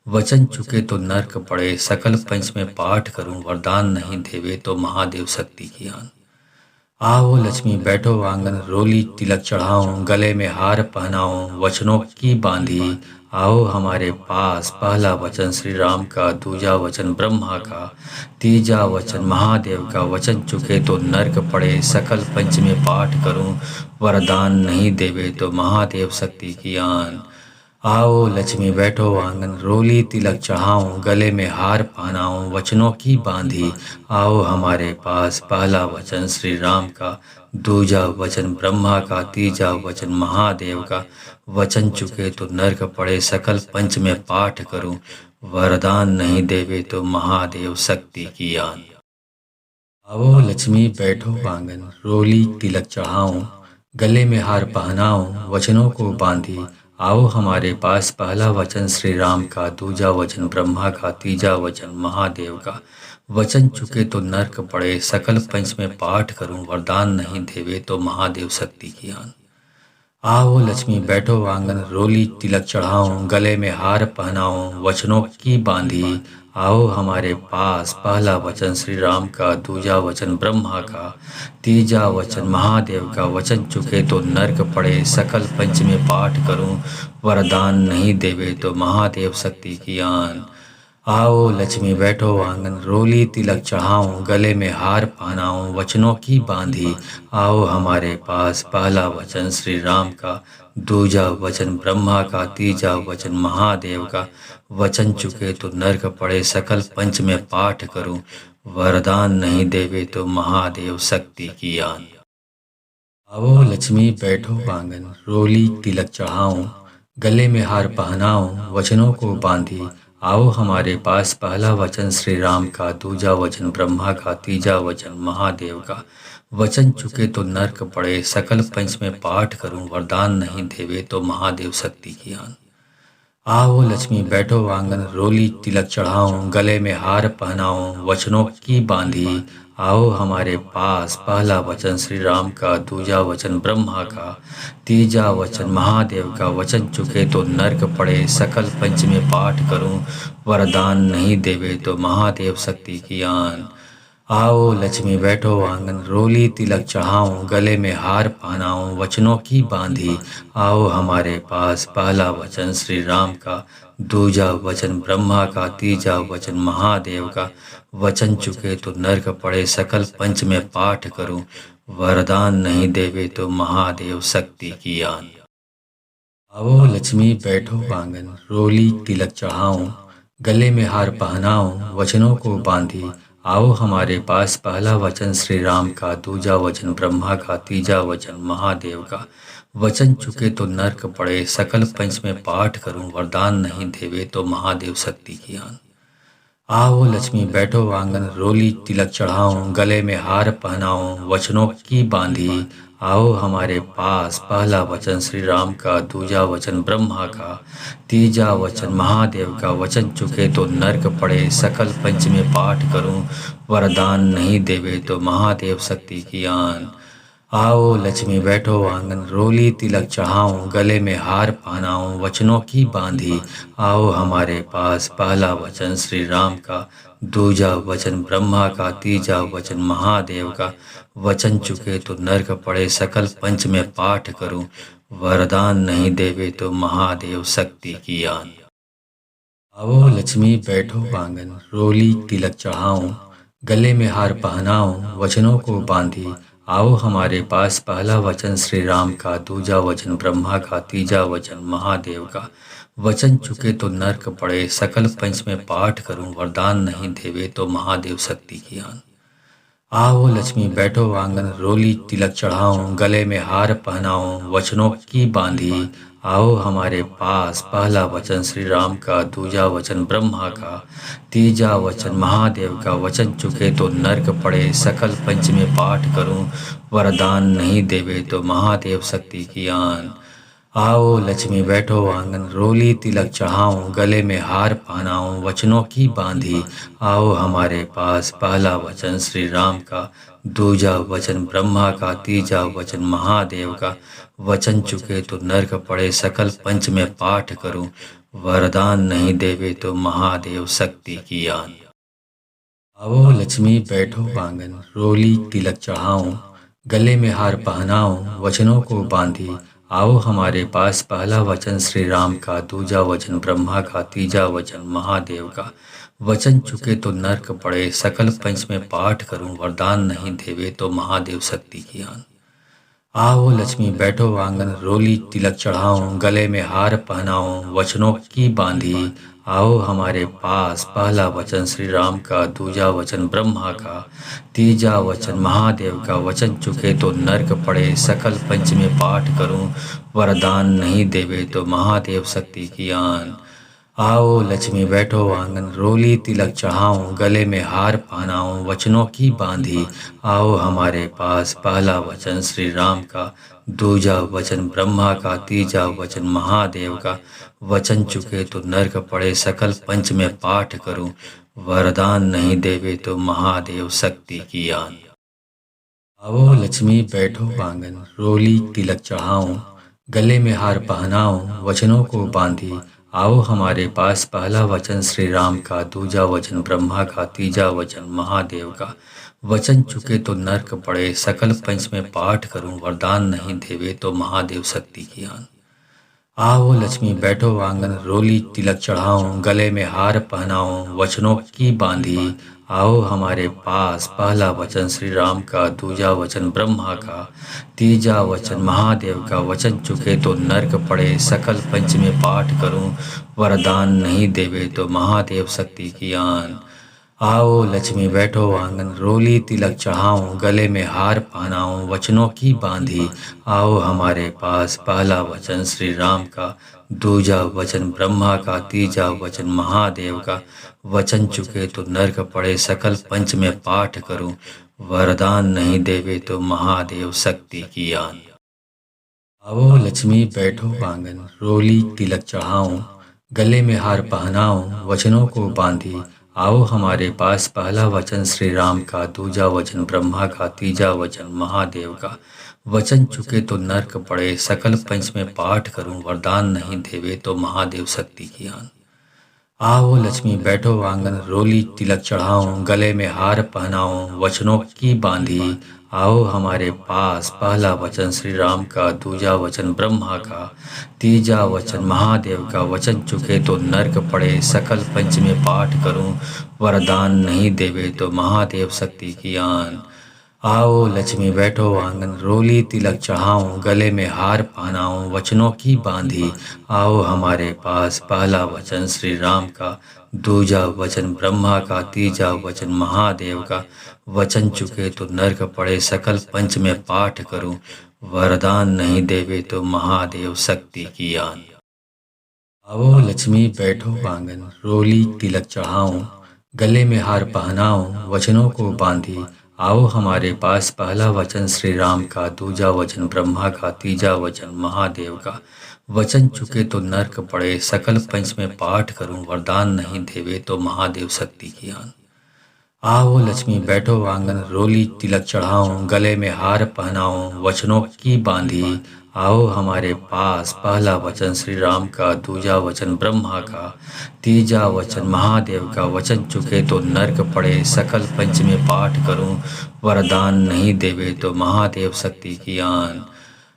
वचन चुके तो नर्क पड़े, सकल पंच में पाठ करूं। वरदान नहीं देवे तो महादेव शक्ति की आन। आओ लक्ष्मी बैठो आंगन, रोली तिलक चढ़ाऊं। गले में हार पहनाऊं, वचनों की बांधी। आओ हमारे पास, पहला वचन श्री राम का, दूजा वचन ब्रह्मा का, तीजा वचन महादेव का। वचन चुके तो नर्क पड़े, सकल पंच में पाठ करूं। वरदान नहीं देवे तो महादेव शक्ति की आन। आओ लक्ष्मी बैठो आंगन, रोली तिलक चढ़ाऊं। गले में हार पहनाऊं, वचनों की बांधी। आओ हमारे पास, पहला वचन श्री राम का, दूजा वचन ब्रह्मा का, तीजा वचन महादेव का। वचन चुके तो नर्क पड़े, सकल पंच में पाठ करूं। वरदान नहीं देवे तो महादेव शक्ति की आन। आओ लक्ष्मी बैठो आंगन, रोली तिलक चढ़ाऊं। गले में हार पहनाऊं, वचनों को बांधी। आओ हमारे पास, पहला वचन श्री राम का, दूजा वचन ब्रह्मा का, तीजा वचन महादेव का। वचन चुके तो नर्क पड़े, सकल पंच में पाठ करूं। वरदान नहीं देवे तो महादेव शक्ति की आन। आओ लक्ष्मी बैठो आंगन, रोली तिलक चढ़ाऊं। गले में हार पहनाऊं, वचनों की बांधी। आओ हमारे पास, पहला वचन श्री राम का, दूजा वचन ब्रह्मा का, तीजा वचन महादेव का। वचन चुके तो नर्क पड़े, सकल पंच में पाठ करूं। वरदान नहीं देवे तो महादेव शक्ति की आन। आओ लक्ष्मी बैठो आंगन, रोली तिलक चढ़ाऊं। गले में हार पहनाऊं, वचनों की बांधी। आओ हमारे पास, पहला वचन श्री राम का, दूजा वचन ब्रह्मा का, तीजा वचन महादेव का। वचन चुके तो नर्क पड़े, सकल पंच में पाठ करूं। वरदान नहीं देवे तो महादेव शक्ति की आन। आओ लक्ष्मी बैठो आंगन, रोली तिलक चढ़ाऊं। गले में हार पहनाऊं, वचनों को बांधी। आओ हमारे पास, पहला वचन श्री राम का, दूजा वचन ब्रह्मा का, तीजा वचन महादेव का। वचन चुके तो नर्क पड़े, सकल पंच में पाठ करूं। वरदान नहीं देवे तो महादेव शक्ति की आन। आओ लक्ष्मी बैठो आंगन, रोली तिलक चढ़ाऊं। गले में हार पहनाऊं, वचनों की बांधी। आओ हमारे पास, पहला वचन श्री राम का, दूजा वचन ब्रह्मा का, तीजा वचन महादेव का। वचन चुके तो नर्क पड़े, सकल पंच में पाठ करूं। वरदान नहीं देवे तो महादेव शक्ति की आन। आओ लक्ष्मी बैठो आंगन, रोली तिलक चढ़ाऊं। गले में हार पहनाऊं, वचनों की बांधी। आओ हमारे पास, पहला वचन श्री राम का, दूजा वचन ब्रह्मा का, तीजा वचन महादेव का। वचन चुके तो नर्क पड़े, सकल पंच में पाठ करूं। वरदान नहीं देवे तो महादेव शक्ति की आन। आओ लक्ष्मी बैठो आंगन, रोली तिलक चढ़ाऊं। गले में हार पहनाऊं, वचनों को बांधी। आओ हमारे पास, पहला वचन श्री राम का, दूजा वचन ब्रह्मा का, तीजा वचन महादेव का। वचन चुके तो नर्क पड़े, सकल पंच में पाठ करूं। वरदान नहीं देवे तो महादेव शक्ति की आन। आओ लक्ष्मी बैठो आंगन, रोली तिलक चढ़ाऊं। गले में हार पहनाऊं, वचनों की बांधी। आओ हमारे पास, पहला वचन श्री राम का, दूजा वचन ब्रह्मा का, तीजा वचन महादेव का। वचन चुके तो नर्क पड़े, सकल पंच में पाठ करूं। वरदान नहीं देवे तो महादेव शक्ति की आन। आओ लक्ष्मी बैठो आंगन, रोली तिलक चढ़ाऊं। गले में हार पहनाऊं, वचनों की बांधी। आओ हमारे पास, पहला वचन श्री राम का, दूजा वचन ब्रह्मा का, तीजा वचन महादेव का। वचन चुके तो नर्क पड़े, सकल पंच में पाठ करूं। वरदान नहीं देवे तो महादेव शक्ति की आन। आओ लक्ष्मी बैठो आंगन, रोली तिलक चढ़ाऊं। गले में हार पहनाऊं, वचनों को बांधी। आओ हमारे पास, पहला वचन श्री राम का, दूजा वचन ब्रह्मा का, तीजा वचन महादेव का। वचन चुके तो नर्क पड़े, सकल पंच में पाठ करूं। वरदान नहीं देवे तो महादेव शक्ति की आन। आओ लक्ष्मी बैठो आंगन, रोली तिलक चढ़ाऊं। गले में हार पहनाऊं, वचनों की बांधी। आओ हमारे पास। पहला वचन श्री राम का, दूजा वचन ब्रह्मा का, तीजा वचन महादेव का। वचन चुके तो नर्क पड़े, सकल पंच में पाठ करूं, वरदान नहीं देवे तो महादेव शक्ति की आन। आओ लक्ष्मी बैठो आंगन, रोली तिलक चढ़ाऊं, गले में हार पहनाऊं, वचनों की बांधी आओ हमारे पास। पहला वचन श्री राम का, दूजा वचन ब्रह्मा का, तीजा वचन महादेव का। वचन चुके तो नर्क पड़े, सकल पंच में पाठ करूं, वरदान नहीं देवे तो महादेव शक्ति की आन। आओ लक्ष्मी बैठो आंगन, रोली तिलक चढ़ाऊं, गले में हार पहनाऊं, वचनों को बांधी आओ हमारे पास। पहला वचन श्री राम का, दूजा वचन ब्रह्मा का, तीजा वचन महादेव का। वचन चुके तो नर्क पड़े, सकल पंच में पाठ करूं, वरदान नहीं देवे तो महादेव शक्ति की आन। आओ लक्ष्मी बैठो आंगन, रोली तिलक चढ़ाऊं, गले में हार पहनाऊं, वचनों की बांधी आओ हमारे पास। पहला वचन श्री राम का, दूजा वचन ब्रह्मा का, तीजा वचन महादेव का। वचन चुके तो नर्क पड़े, सकल पंच में पाठ करूं, वरदान नहीं देवे तो महादेव शक्ति की आन। आओ लक्ष्मी बैठो आंगन, रोली तिलक चढ़ाऊं, गले में हार पहनाऊं, वचनों की बांधी आओ हमारे पास। पहला वचन श्री राम का, दूजा वचन ब्रह्मा का, तीजा वचन महादेव का। वचन चुके तो नर्क पड़े, सकल पंच में पाठ करूं, वरदान नहीं देवे तो महादेव शक्ति की आन। आओ लक्ष्मी बैठो आंगन, रोली तिलक चढ़ाऊं, गले में हार पहनाऊं, वचनों को बांधी आओ हमारे पास। पहला वचन श्री राम का, दूजा वचन ब्रह्मा का, तीजा वचन महादेव का। वचन चुके तो नर्क पड़े, सकल पंच में पाठ करूं, वरदान नहीं देवे तो महादेव शक्ति की आन। आओ लक्ष्मी बैठो आंगन, रोली तिलक चढ़ाऊं, गले में हार पहनाऊं, वचनों की बांधी आओ हमारे पास। पहला वचन श्री राम का, दूजा वचन ब्रह्मा का, तीजा वचन महादेव का। वचन चुके तो नर्क पड़े, सकल पंच में पाठ करूं, वरदान नहीं देवे तो महादेव शक्ति की आन। आओ लक्ष्मी बैठो आंगन, रोली तिलक चढ़ाऊं, गले में हार पहनाऊं, वचनों की बांधी आओ हमारे पास। पहला वचन श्री राम का, दूजा वचन ब्रह्मा का, तीजा वचन महादेव का। वचन चुके तो नर्क पड़े, सकल पंच में पाठ करूं, वरदान नहीं देवे तो महादेव शक्ति की आन। आओ लक्ष्मी बैठो आंगन, रोली तिलक चढ़ाऊं, गले में हार पहनाऊं, वचनों को बांधी आओ हमारे पास। पहला वचन श्री राम का, दूजा वचन ब्रह्मा का, तीजा वचन महादेव का। वचन चुके तो नर्क पड़े, सकल पंच में पाठ करूं, वरदान नहीं देवे तो महादेव शक्ति की आन। आओ लक्ष्मी बैठो आंगन, रोली तिलक चढ़ाऊं, गले में हार पहनाऊं, वचनों की बांधी आओ हमारे पास। पहला वचन श्री राम का, दूजा वचन ब्रह्मा का, तीजा वचन महादेव का। वचन चुके तो नर्क पड़े, सकल पंच में पाठ करूं, वरदान नहीं देवे तो महादेव शक्ति की आन। आओ लक्ष्मी बैठो आंगन, रोली तिलक चढ़ाऊं, गले में हार पहनाऊं, वचनों की बांधी आओ हमारे पास। पहला वचन श्री राम का, दूजा वचन ब्रह्मा का, तीजा वचन महादेव का। वचन चुके तो नर्क पड़े, सकल पंच में पाठ करूं, वरदान नहीं देवे तो महादेव शक्ति की आन। आओ लक्ष्मी बैठो आंगन, रोली तिलक चढ़ाऊं, गले में हार पहनाऊं, वचनों को बांधी आओ हमारे पास। पहला वचन श्री राम का, दूजा वचन ब्रह्मा का, तीजा वचन महादेव का। वचन चुके तो नर्क पड़े, सकल पंच में पाठ करूं, वरदान नहीं देवे तो महादेव शक्ति की आन। आओ लक्ष्मी बैठो आंगन, रोली तिलक चढ़ाऊं, गले में हार पहनाऊं, वचनों की बांधी आओ हमारे पास। पहला वचन श्री राम का, दूजा वचन ब्रह्मा का, तीजा वचन महादेव का। वचन चुके तो नर्क पड़े, सकल पंच में पाठ करूं, वरदान नहीं देवे तो महादेव शक्ति की आन।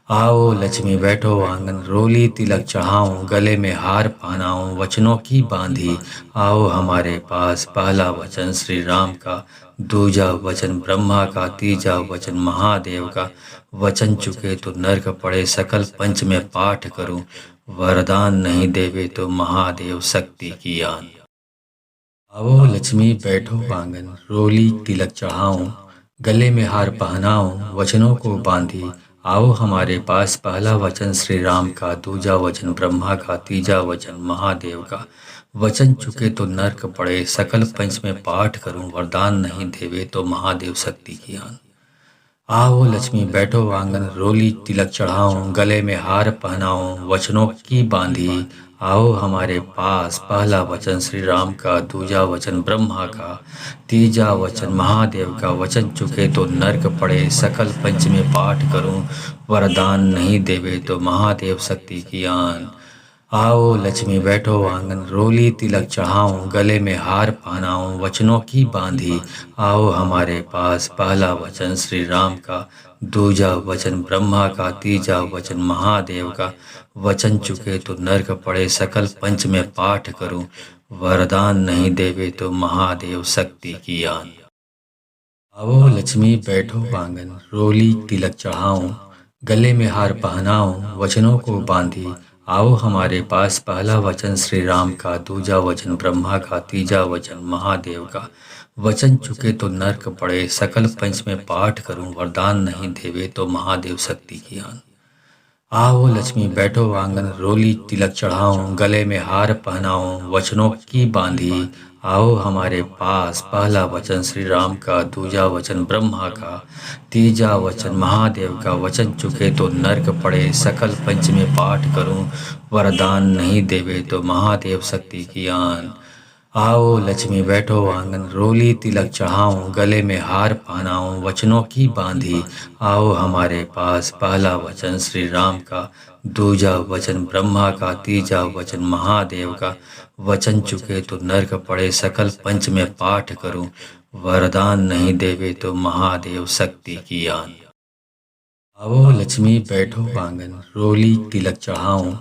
आओ लक्ष्मी बैठो आंगन, रोली तिलक चढ़ाऊं, गले में हार पहनाऊं, वचनों की बांधी आओ हमारे पास। पहला वचन श्री राम का, दूजा वचन ब्रह्मा का, तीजा वचन महादेव का। वचन चुके तो नर्क पड़े, सकल पंच में पाठ करूं, वरदान नहीं देवे तो महादेव शक्ति की आन। आओ लक्ष्मी बैठो आंगन, रोली तिलक चढ़ाऊं, गले में हार पहनाऊं, वचनों को बांधी आओ हमारे पास। पहला वचन श्री राम का, दूजा वचन ब्रह्मा का, तीजा वचन महादेव का। वचन चुके तो नर्क पड़े, सकल पंच में पाठ करूं, वरदान नहीं देवे तो महादेव शक्ति की आन। आओ लक्ष्मी बैठो आंगन, रोली तिलक चढ़ाऊं, गले में हार पहनाऊं, वचनों की बांधी आओ हमारे पास। पहला वचन श्री राम का, दूजा वचन ब्रह्मा का, तीजा वचन महादेव का। वचन चुके तो नर्क पड़े, सकल पंच में पाठ करूं, वरदान नहीं देवे तो महादेव शक्ति की आन। आओ लक्ष्मी बैठो आंगन, रोली तिलक चढ़ाऊं, गले में हार पहनाऊं, वचनों की बांधी आओ हमारे पास। पहला वचन श्री राम का, दूजा वचन ब्रह्मा का, तीजा वचन महादेव का। वचन चुके तो नर्क पड़े, सकल पंच में पाठ करूं, वरदान नहीं देवे तो महादेव शक्ति की आन। आओ लक्ष्मी बैठो आंगन, रोली तिलक चढ़ाऊं, गले में हार पहनाऊं, वचनों को बांधी आओ हमारे पास। पहला वचन श्री राम का, दूजा वचन ब्रह्मा का, तीजा वचन महादेव का। वचन चुके तो नर्क पड़े, सकल पंच में पाठ करूं, वरदान नहीं देवे तो महादेव शक्ति की आन। आओ लक्ष्मी बैठो आंगन, रोली तिलक चढ़ाऊं, गले में हार पहनाऊं, वचनों की बांधी आओ हमारे पास। पहला वचन श्री राम का, दूजा वचन ब्रह्मा का, तीजा वचन महादेव का। वचन चुके तो नर्क पड़े, सकल पंच में पाठ करूं, वरदान नहीं देवे तो महादेव शक्ति की आन। आओ लक्ष्मी बैठो आंगन, रोली तिलक चढ़ाऊं, गले में हार पहनाऊं, वचनों की बांधी आओ हमारे पास। पहला वचन श्री राम का, दूजा वचन ब्रह्मा का, तीजा वचन महादेव का। वचन चुके तो नर्क पड़े, सकल पंच में पाठ करूं, वरदान नहीं देवे तो महादेव शक्ति की आन। आओ लक्ष्मी बैठो आंगन, रोली तिलक चढ़ाऊं,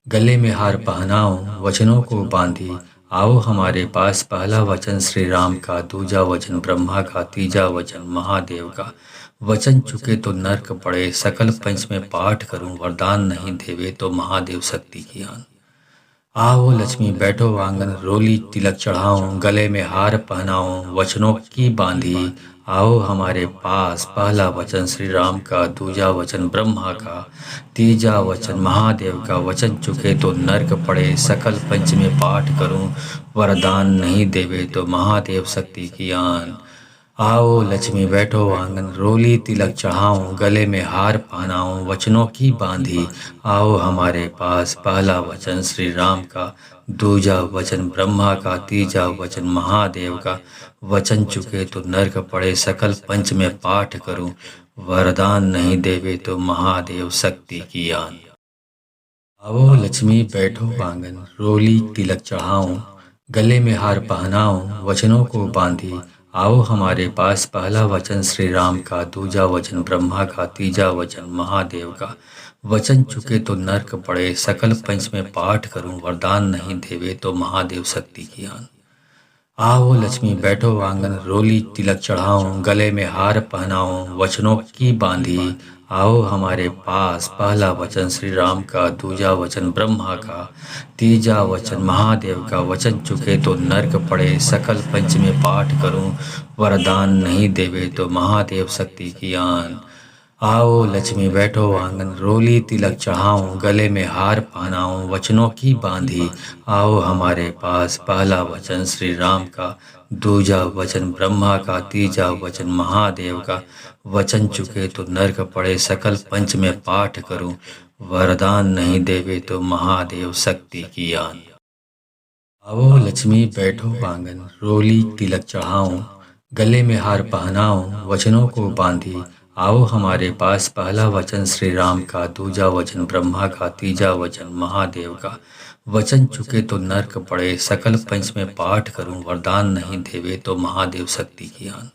गले में हार पहनाऊं, वचनों को बांधी आओ हमारे पास। पहला वचन श्री राम का, दूजा वचन ब्रह्मा का, तीजा वचन महादेव का। वचन चुके तो नर्क पड़े, सकल पंच में पाठ करूं, वरदान नहीं देवे तो महादेव शक्ति की आन। आओ लक्ष्मी बैठो आंगन, रोली तिलक चढ़ाऊं, गले में हार पहनाऊं, वचनों की बांधी आओ हमारे पास। पहला वचन श्री राम का, दूजा वचन ब्रह्मा का, तीजा वचन महादेव का। वचन चुके तो नर्क पड़े, सकल पंच में पाठ करूं, वरदान नहीं देवे तो महादेव शक्ति की आन। आओ लक्ष्मी बैठो आंगन, रोली तिलक चढ़ाऊं, गले में हार पहनाऊं, वचनों की बांधी आओ हमारे पास। पहला वचन श्री राम का, दूजा वचन ब्रह्मा का, तीजा वचन महादेव का। वचन चुके तो नर्क पड़े, सकल पंच में पाठ करूं, वरदान नहीं देवे तो महादेव शक्ति की आन। आओ लक्ष्मी बैठो आंगन, रोली तिलक चढ़ाऊं, गले में हार पहनाऊं, वचनों को बांधी आओ हमारे पास। पहला वचन श्री राम का, दूजा वचन ब्रह्मा का, तीजा वचन महादेव का। वचन चुके तो नर्क पड़े, सकल पंच में पाठ करूं, वरदान नहीं देवे तो महादेव शक्ति की आन। आओ लक्ष्मी बैठो आंगन, रोली तिलक चढ़ाऊं, गले में हार पहनाऊं, वचनों की बांधी आओ हमारे पास। पहला वचन श्री राम का, दूजा वचन ब्रह्मा का, तीजा वचन महादेव का। वचन चुके तो नर्क पड़े, सकल पंच में पाठ करूं, वरदान नहीं देवे तो महादेव शक्ति की आन। आओ लक्ष्मी बैठो आंगन, रोली तिलक चढ़ाऊं, गले में हार पहनाऊं, वचनों की बांधी आओ हमारे पास। पहला वचन श्री राम का, दूजा वचन ब्रह्मा का, तीजा वचन महादेव का। वचन चुके तो नर्क पड़े, सकल पंच में पाठ करूं, वरदान नहीं देवे तो महादेव शक्ति की आन। आओ लक्ष्मी बैठो आंगन, रोली तिलक चढ़ाऊं, गले में हार पहनाऊं, वचनों को बांधी आओ हमारे पास। पहला वचन श्री राम का, दूजा वचन ब्रह्मा का, तीजा वचन महादेव का। वचन चुके तो नर्क पड़े, सकल पंच में पाठ करूं, वरदान नहीं देवे तो महादेव शक्ति की आन।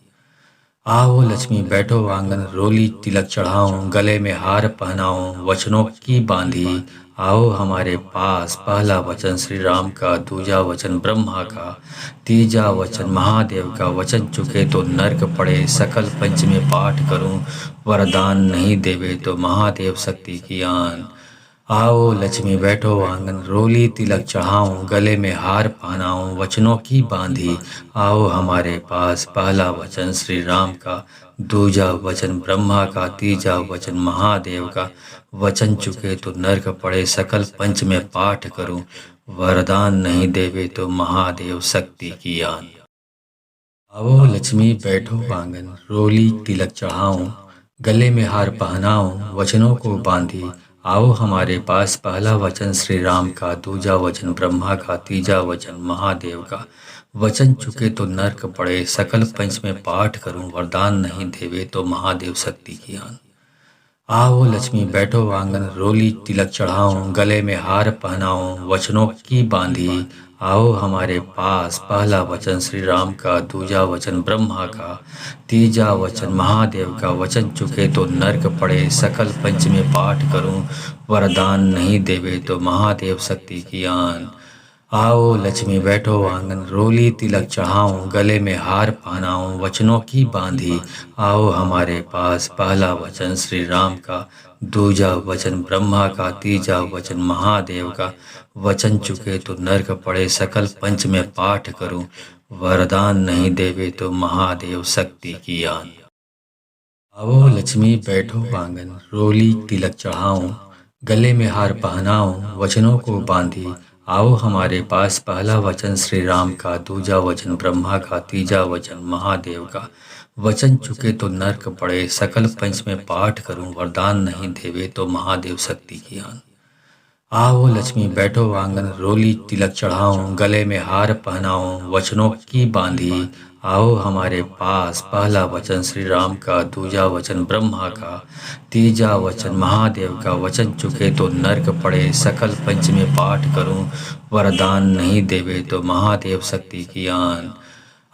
आओ लक्ष्मी बैठो आंगन, रोली तिलक चढ़ाऊं, गले में हार पहनाऊं, वचनों की बांधी आओ हमारे पास। पहला वचन श्री राम का, दूजा वचन ब्रह्मा का, तीजा वचन महादेव का। वचन चुके तो नर्क पड़े, सकल पंच में पाठ करूं, वरदान नहीं देवे तो महादेव शक्ति की आन। आओ लक्ष्मी बैठो आंगन, रोली तिलक चढ़ाऊं, गले में हार पहनाऊं, वचनों की बांधी आओ हमारे पास। पहला वचन श्री राम का, दूजा वचन ब्रह्मा का, तीजा वचन महादेव का। वचन चुके तो नरक पड़े, सकल पंच में पाठ करूं, वरदान नहीं देवे तो महादेव शक्ति की आन। आओ लक्ष्मी बैठो आंगन, रोली तिलक चढ़ाऊं, गले में हार पहनाऊं, वचनों को बांधी आओ हमारे पास। पहला वचन श्री राम का, दूजा वचन ब्रह्मा का, तीजा वचन महादेव का। वचन चुके तो नरक पड़े, सकल पंच में पाठ करूं, वरदान नहीं देवे तो महादेव शक्ति की आन। आओ लक्ष्मी बैठो आंगन, रोली तिलक चढ़ाऊं, गले में हार पहनाऊं, वचनों की बांधी आओ हमारे पास। पहला वचन श्री राम का, दूजा वचन ब्रह्मा का, तीजा वचन महादेव का। वचन चुके तो नरक पड़े, सकल पंच में पाठ करूं, वरदान नहीं देवे तो महादेव शक्ति की आन। आओ लक्ष्मी बैठो आंगन, रोली तिलक चढ़ाऊं, गले में हार पहनाऊं, वचनों की बांधी आओ हमारे पास। पहला वचन श्री राम का, दूजा वचन ब्रह्मा का, तीजा वचन महादेव का। वचन चुके तो नरक पड़े, सकल पंच में पाठ करूं, वरदान नहीं देवे तो महादेव शक्ति की आन। आओ लक्ष्मी बैठो आंगन, रोली तिलक चढ़ाऊं, गले में हार पहनाऊं, वचनों को बांधी आओ हमारे पास। पहला वचन श्री राम का, दूजा वचन ब्रह्मा का, तीजा वचन महादेव का। वचन चुके तो नरक पड़े, सकल पंच में पाठ करूं, वरदान नहीं देवे तो महादेव शक्ति की आन। आओ लक्ष्मी बैठो आंगन, रोली तिलक चढ़ाऊं, गले में हार पहनाऊं, वचनों की बांधी आओ हमारे पास। पहला वचन श्री राम का, दूजा वचन ब्रह्मा का, तीजा वचन महादेव का। वचन चुके तो नरक पड़े, सकल पंच में पाठ करूं, वरदान नहीं देवे तो महादेव शक्ति की आन।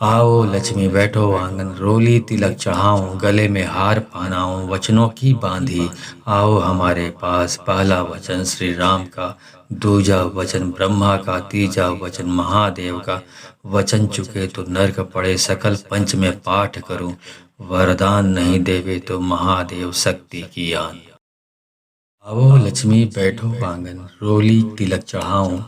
आओ लक्ष्मी बैठो आंगन, रोली तिलक चढ़ाऊं, गले में हार पहनाऊं, वचनों की बांधी आओ हमारे पास। पहला वचन श्री राम का, दूजा वचन ब्रह्मा का, तीजा वचन महादेव का। वचन चुके तो नरक पड़े, सकल पंच में पाठ करूं, वरदान नहीं देवे तो महादेव शक्ति की आन। आओ लक्ष्मी बैठो आंगन, रोली तिलक चढ़ाऊं,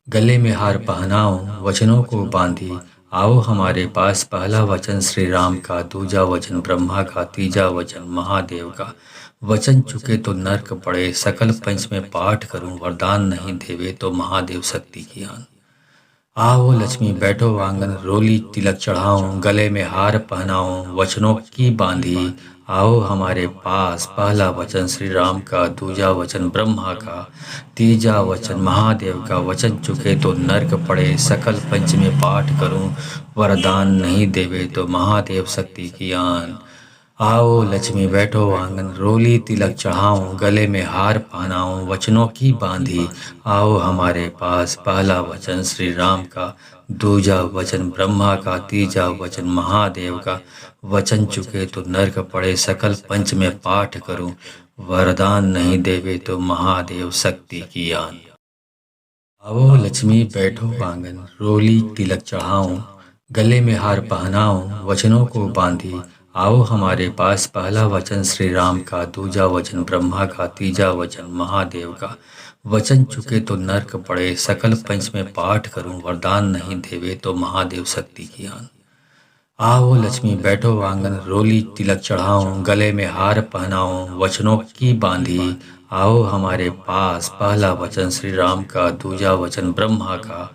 गले में हार पहनाऊं, वचनों को बांधी आओ हमारे पास। पहला वचन श्री राम का, दूजा वचन ब्रह्मा का, तीजा वचन महादेव का। वचन चुके तो नरक पड़े, सकल पंच में पाठ करूं, वरदान नहीं देवे तो महादेव शक्ति की आन। आओ लक्ष्मी बैठो आंगन, रोली तिलक चढ़ाऊं, गले में हार पहनाऊं, वचनों की बांधी आओ हमारे पास। पहला वचन श्री राम का, दूजा वचन ब्रह्मा का, तीजा वचन महादेव का। वचन चुके तो नरक पड़े, सकल पंच में पाठ करूं, वरदान नहीं देवे तो महादेव शक्ति की आन। आओ लक्ष्मी बैठो आंगन, रोली तिलक चढ़ाऊं, गले में हार पहनाऊं, वचनों की बांधी आओ हमारे पास। पहला वचन श्री राम का, दूजा वचन ब्रह्मा का, तीजा वचन महादेव का। वचन चुके तो नरक पड़े, सकल पंच में पाठ करूं, वरदान नहीं देवे तो महादेव शक्ति की आन। आओ लक्ष्मी बैठो आंगन, रोली तिलक चढ़ाऊं, गले में हार पहनाऊं, वचनों को बांधी आओ हमारे पास। पहला वचन श्री राम का, दूजा वचन ब्रह्मा का, तीजा वचन महादेव का। वचन चुके तो नरक पड़े, सकल पंच में पाठ करूं, वरदान नहीं देवे तो महादेव शक्ति की आन। आओ लक्ष्मी बैठो आंगन, रोली तिलक चढ़ाऊं, गले में हार पहनाऊं, वचनों की बांधी आओ हमारे पास। पहला वचन श्री राम का, दूजा वचन ब्रह्मा का,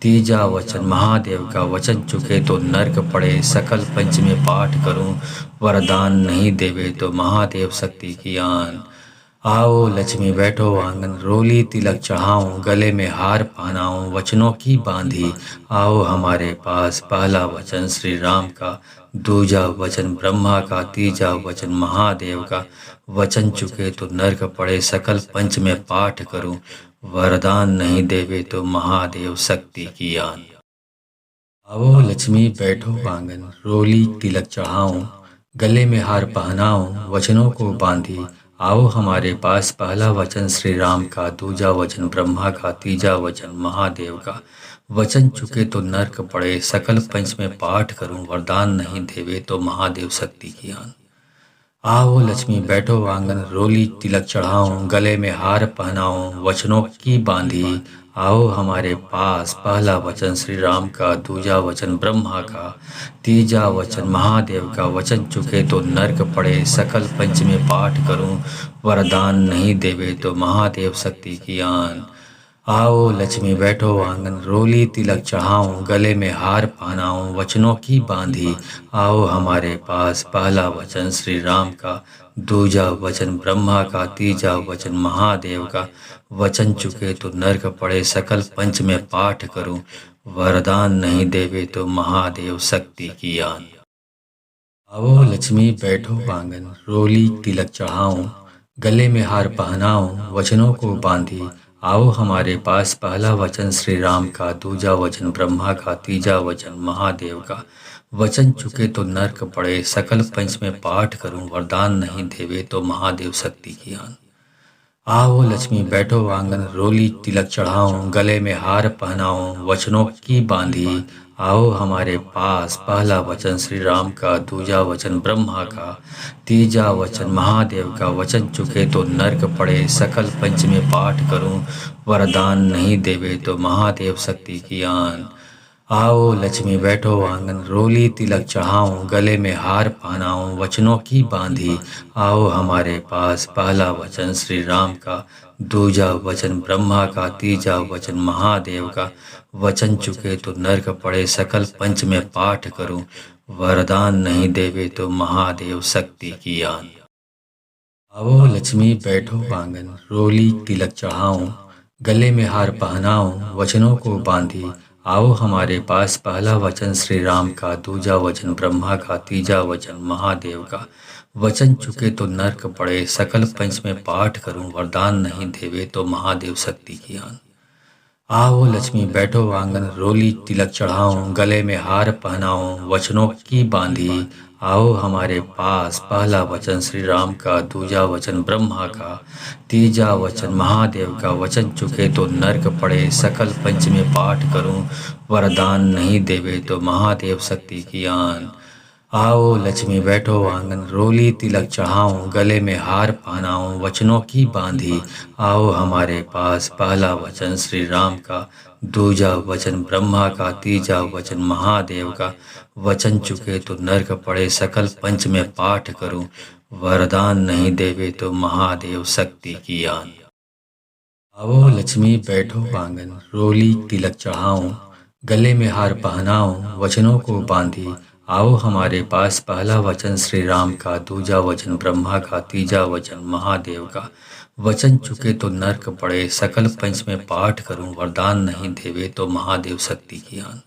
तीजा वचन महादेव का। वचन चुके तो नरक पड़े, सकल पंच में पाठ करूं, वरदान नहीं देवे तो महादेव शक्ति की आन। आओ लक्ष्मी बैठो आंगन, रोली तिलक चढ़ाऊं, गले में हार पहनाऊं, वचनों की बांधी आओ हमारे पास। पहला वचन श्री राम का, दूजा वचन ब्रह्मा का, तीजा वचन महादेव का। वचन चुके तो नरक पड़े, सकल पंच में पाठ करूं, वरदान नहीं देवे तो महादेव शक्ति की आन। आओ लक्ष्मी बैठो आंगन, रोली तिलक चढ़ाऊं, गले में हार पहनाऊं, वचनों को बांधी आओ हमारे पास। पहला वचन श्री राम का, दूजा वचन ब्रह्मा का, तीजा वचन महादेव का। वचन चुके तो नरक पड़े, सकल पंच में पाठ करूं, वरदान नहीं देवे तो महादेव शक्ति की आन। आओ लक्ष्मी बैठो आंगन रोली तिलक चढ़ाऊं, गले में हार पहनाऊं, वचनों की बांधी। आओ हमारे पास, पहला वचन श्री राम का, दूजा वचन ब्रह्मा का, तीजा वचन महादेव का। वचन चुके तो नरक पड़े, सकल पंच में पाठ करूं, वरदान नहीं देवे तो महादेव शक्ति की आन। आओ लक्ष्मी बैठो आंगन रोली तिलक चढ़ाऊं, गले में हार पहनाऊं, वचनों की बांधी। आओ हमारे पास, पहला वचन श्री राम का, दूजा वचन ब्रह्मा का, तीजा वचन महादेव का। वचन चुके तो नरक पड़े, सकल पंच में पाठ करूं, वरदान नहीं देवे तो महादेव शक्ति की आन। आओ लक्ष्मी बैठो आंगन रोली तिलक चढ़ाऊं, गले में हार पहनाऊं, वचनों को बांधी। आओ हमारे पास, पहला वचन श्री राम का, दूजा वचन ब्रह्मा का, तीजा वचन महादेव का। वचन चुके तो नरक पड़े, सकल पंच में पाठ करूं, वरदान नहीं देवे तो महादेव शक्ति की आन। आओ लक्ष्मी बैठो आंगन रोली तिलक चढ़ाऊं, गले में हार पहनाऊं, वचनों की बांधी। आओ हमारे पास, पहला वचन श्री राम का, दूजा वचन ब्रह्मा का, तीजा वचन महादेव का। वचन चुके तो नरक पड़े, सकल पंच में पाठ करूं, वरदान नहीं देवे तो महादेव शक्ति की आन। आओ लक्ष्मी बैठो आंगन रोली तिलक चढ़ाऊं, गले में हार पहनाऊं, वचनों की बांधी। आओ हमारे पास, पहला वचन श्री राम का, दूजा वचन ब्रह्मा का, तीजा वचन महादेव का। वचन चुके तो नरक पड़े, सकल पंच में पाठ करूं, वरदान नहीं देवे तो महादेव शक्ति की आन। आओ लक्ष्मी बैठो आंगन रोली तिलक चढ़ाऊं, गले में हार पहनाऊं, वचनों को बांधी। आओ हमारे पास, पहला वचन श्री राम का, दूजा वचन ब्रह्मा का, तीजा वचन महादेव का। वचन चुके तो नरक पड़े, सकल पंच में पाठ करूं, वरदान नहीं देवे तो महादेव शक्ति की आन। आओ लक्ष्मी बैठो आंगन रोली तिलक चढ़ाऊं, गले में हार पहनाऊं, वचनों की बांधी। आओ हमारे पास, पहला वचन श्री राम का, दूजा वचन ब्रह्मा का, तीजा वचन महादेव का। वचन चुके तो नरक पड़े, सकल पंच में पाठ करूं, वरदान नहीं देवे तो महादेव शक्ति की आन। आओ लक्ष्मी बैठो आंगन रोली तिलक चढ़ाऊं, गले में हार पहनाऊं, वचनों की बांधी। आओ हमारे पास, पहला वचन श्री राम का, दूजा वचन ब्रह्मा का, तीजा वचन महादेव का। वचन चुके तो नरक पड़े, सकल पंच में पाठ करूं, वरदान नहीं देवे तो महादेव शक्ति की आन। आओ लक्ष्मी बैठो आंगन रोली तिलक चढ़ाऊं, गले में हार पहनाऊं, वचनों को बांधी। आओ हमारे पास, पहला वचन श्री राम का, दूजा वचन ब्रह्मा का, तीजा वचन महादेव का। वचन चुके तो नरक पड़े, सकल पंच में पाठ करूं, वरदान नहीं देवे तो महादेव शक्ति की आन।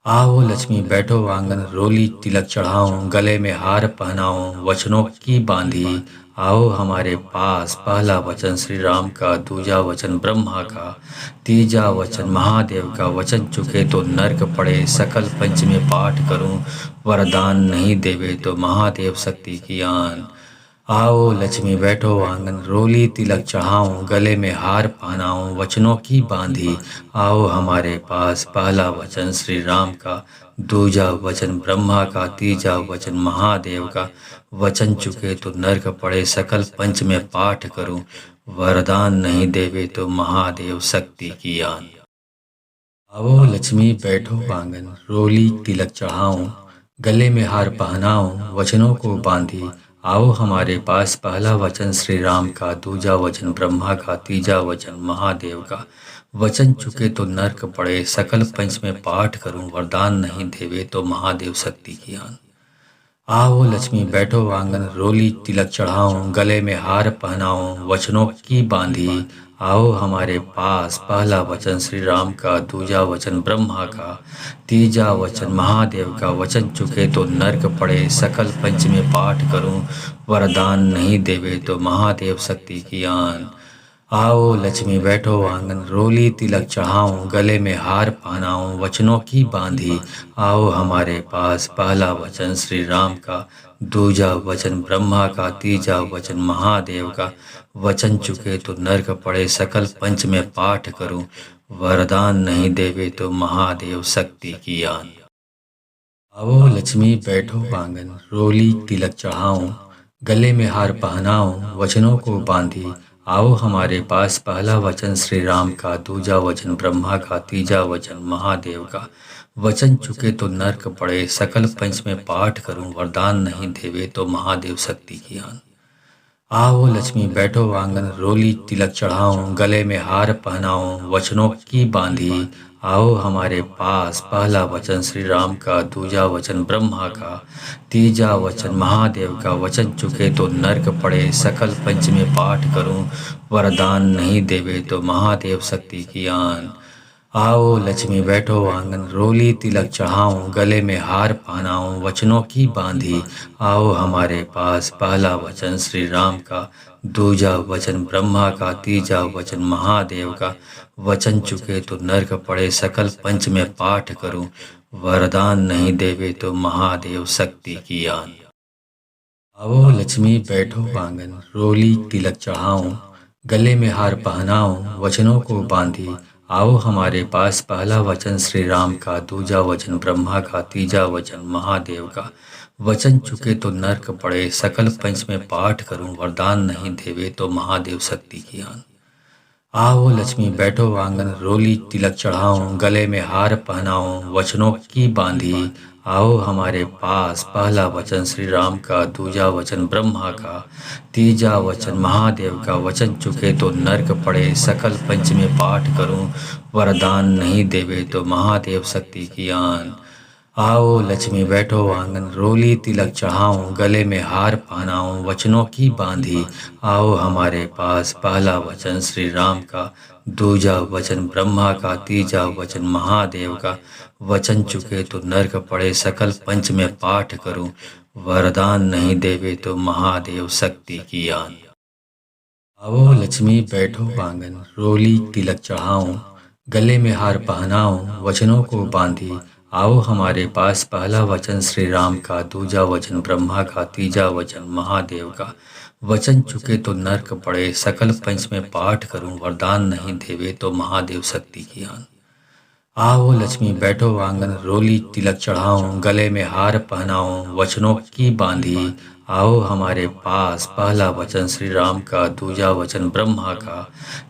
आओ लक्ष्मी बैठो आंगन रोली तिलक चढ़ाऊं, गले में हार पहनाऊं, वचनों की बांधी। आओ हमारे पास, पहला वचन श्री राम का, दूजा वचन ब्रह्मा का, तीजा वचन महादेव का। वचन चुके तो नरक पड़े, सकल पंच में पाठ करूं, वरदान नहीं देवे तो महादेव शक्ति की आन। आओ लक्ष्मी बैठो आंगन रोली तिलक चढ़ाऊं, गले में हार पहनाऊं, वचनों की बांधी। आओ हमारे पास, पहला वचन श्री राम का, दूजा वचन ब्रह्मा का, तीजा वचन महादेव का। वचन चुके तो नरक पड़े, सकल पंच में पाठ करूं, वरदान नहीं देवे तो महादेव शक्ति की आन। आओ लक्ष्मी बैठो आंगन रोली तिलक चढ़ाऊं, गले में हार पहनाऊं, वचनों को बांधी। आओ हमारे पास, पहला वचन श्री राम का, दूजा वचन ब्रह्मा का, तीजा वचन महादेव का। वचन चुके तो नरक पड़े, सकल पंच में पाठ करूं, वरदान नहीं देवे तो महादेव शक्ति की आन। आओ लक्ष्मी बैठो आंगन रोली तिलक चढ़ाऊं, गले में हार पहनाऊं, वचनों की बांधी। आओ हमारे पास, पहला वचन श्री राम का, दूजा वचन ब्रह्मा का, तीजा वचन महादेव का। वचन चुके तो नरक पड़े, सकल पंच में पाठ करूं, वरदान नहीं देवे तो महादेव शक्ति की आन। आओ लक्ष्मी बैठो आंगन रोली तिलक चढ़ाऊं, गले में हार पहनाऊं, वचनों की बांधी। आओ हमारे पास, पहला वचन श्री राम का, दूजा वचन ब्रह्मा का, तीजा वचन महादेव का। वचन चुके तो नरक पड़े, सकल पंच में पाठ करूं, वरदान नहीं देवे तो महादेव शक्ति की आन। आओ लक्ष्मी बैठो आंगन रोली तिलक चढ़ाऊं, गले में हार पहनाऊं वचनों को बांधी, आओ हमारे पास। पहला वचन श्री राम का, दूजा वचन ब्रह्मा का, तीजा वचन महादेव का। वचन चुके तो नर्क पड़े, सकल पंच में पाठ करूं। वरदान नहीं देवे तो महादेव शक्ति की आन। आओ लक्ष्मी बैठो आंगन, रोली तिलक चढ़ाऊं। गले में हार पहनाऊं वचनों की बांधी, आओ हमारे पास। पहला वचन श्री राम का, दूजा वचन ब्रह्मा का, तीजा वचन महादेव का। वचन चुके तो नर्क पड़े, सकल पंच में पाठ करूं। वरदान नहीं देवे तो महादेव शक्ति की आन। आओ लक्ष्मी बैठो आंगन, रोली तिलक चढ़ाऊं। गले में हार पहनाऊं वचनों की बांधी, आओ हमारे पास। पहला वचन श्री राम का, दूजा वचन ब्रह्मा का, तीजा वचन महादेव का। वचन चुके तो नर्क पड़े, सकल पंच में पाठ करूं। वरदान नहीं देवे तो महादेव शक्ति की आन। आओ लक्ष्मी बैठो आंगन, रोली तिलक चढ़ाऊं। गले में हार पहनाऊं वचनों को बांधी, आओ हमारे पास। पहला वचन श्री राम का, दूजा वचन ब्रह्मा का, तीजा वचन महादेव का। वचन चुके तो नर्क पड़े, सकल पंच में पाठ करूं। वरदान नहीं देवे तो महादेव शक्ति की आन। आओ लक्ष्मी बैठो आंगन, रोली तिलक चढ़ाऊं। गले में हार पहनाऊं वचनों की बांधी, आओ हमारे पास। पहला वचन श्री राम का, दूजा वचन ब्रह्मा का, तीजा वचन महादेव का। वचन चुके तो नर्क पड़े, सकल पंच में पाठ करूं। वरदान नहीं देवे तो महादेव शक्ति की आन। आओ लक्ष्मी बैठो आंगन, रोली तिलक चढ़ाऊं। गले में हार पहनाऊं वचनों की बांधी, आओ हमारे पास। पहला वचन श्री राम का, दूजा वचन ब्रह्मा का, तीजा वचन महादेव का। वचन चुके तो नर्क पड़े, सकल पंच में पाठ करूं। वरदान नहीं देवे तो महादेव शक्ति की आन। आओ लक्ष्मी बैठो आंगन, रोली तिलक चढ़ाऊं। गले में हार पहनाऊं वचनों को बांधी, आओ हमारे पास। पहला वचन श्री राम का, दूजा वचन ब्रह्मा का, तीजा वचन महादेव का। वचन चुके तो नर्क पड़े, सकल पंच में पाठ करूं। वरदान नहीं देवे तो महादेव शक्ति की आन। आओ लक्ष्मी बैठो आंगन, रोली तिलक चढ़ाऊं। गले में हार पहनाऊं वचनों की बांधी, आओ हमारे पास। पहला वचन श्री राम का, दूजा वचन ब्रह्मा का,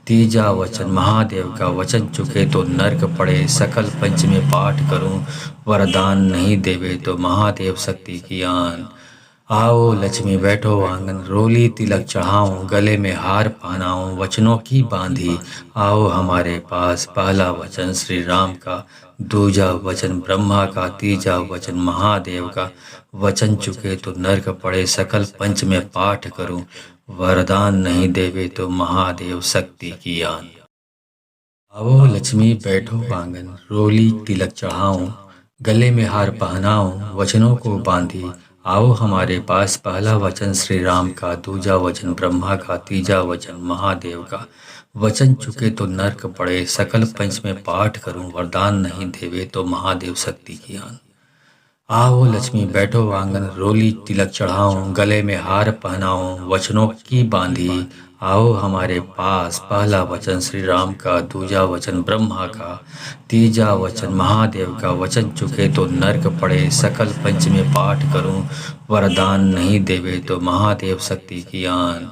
तीजा वचन महादेव का। वचन चुके तो नर्क पड़े, सकल पंच में पाठ करूं। वरदान नहीं देवे तो महादेव शक्ति की आन। आओ लक्ष्मी बैठो आंगन, रोली तिलक चढ़ाऊं। गले में हार पहनाऊं वचनों की बांधी, आओ हमारे पास। पहला वचन श्री राम का, दूजा वचन ब्रह्मा का, तीजा वचन महादेव का। वचन चुके तो नर्क पड़े, सकल पंच में पाठ करूं। वरदान नहीं देवे तो महादेव शक्ति की आन। आओ लक्ष्मी बैठो आंगन, रोली तिलक चढ़ाऊं। गले में हार पहनाऊं वचनों को बांधी, आओ हमारे पास। पहला वचन श्री राम का, दूजा वचन ब्रह्मा का, तीजा वचन महादेव का। वचन चुके तो नर्क पड़े, सकल पंच में पाठ करूं। वरदान नहीं देवे तो महादेव शक्ति की आन। आओ लक्ष्मी बैठो आंगन, रोली तिलक चढ़ाऊं। गले में हार पहनाऊं वचनों की बांधी, आओ हमारे पास। पहला वचन श्री राम का, दूजा वचन ब्रह्मा का, तीजा वचन महादेव का। वचन चुके तो नर्क पड़े, सकल पंच में पाठ करूं। वरदान नहीं देवे तो महादेव शक्ति की आन।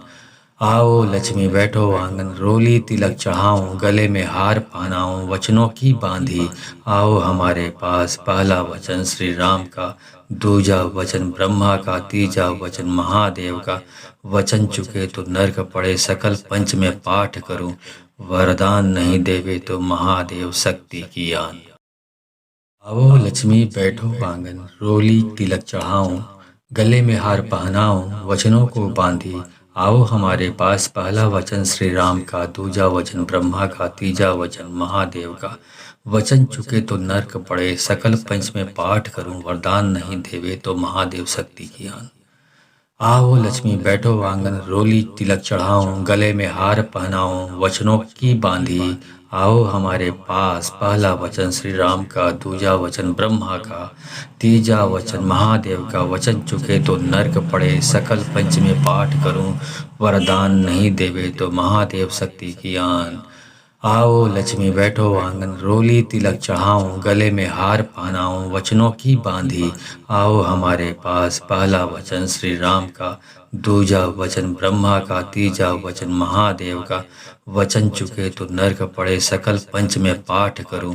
आओ लक्ष्मी बैठो आंगन, रोली तिलक चढ़ाऊं। गले में हार पहनाऊं वचनों की बांधी, आओ हमारे पास। पहला वचन श्री राम का, दूजा वचन ब्रह्मा का, तीजा वचन महादेव का। वचन चुके तो नर्क पड़े, सकल पंच में पाठ करूं। वरदान नहीं देवे तो महादेव शक्ति की आन। आओ लक्ष्मी बैठो आंगन, रोली तिलक चढ़ाऊं। गले में हार पहनाऊं वचनों को बांधी, आओ हमारे पास। पहला वचन श्री राम का, दूजा वचन ब्रह्मा का, तीजा वचन महादेव का। वचन चुके तो नर्क पड़े, सकल पंच में पाठ करूं। वरदान नहीं देवे तो महादेव शक्ति की आन। आओ लक्ष्मी बैठो आंगन, रोली तिलक चढ़ाऊं। गले में हार पहनाऊं वचनों की बांधी, आओ हमारे पास। पहला वचन श्री राम का, दूजा वचन ब्रह्मा का, तीजा वचन महादेव का। वचन चुके तो नर्क पड़े, सकल पंच में पाठ करूं। वरदान नहीं देवे तो महादेव शक्ति की आन। आओ लक्ष्मी बैठो आंगन, रोली तिलक चढ़ाऊं, गले में हार पहनाऊं, वचनों की बांधी आओ हमारे पास। पहला वचन श्री राम का, दूजा वचन ब्रह्मा का, तीजा वचन महादेव का। वचन चुके तो नरक पड़े, सकल पंच में पाठ करूं,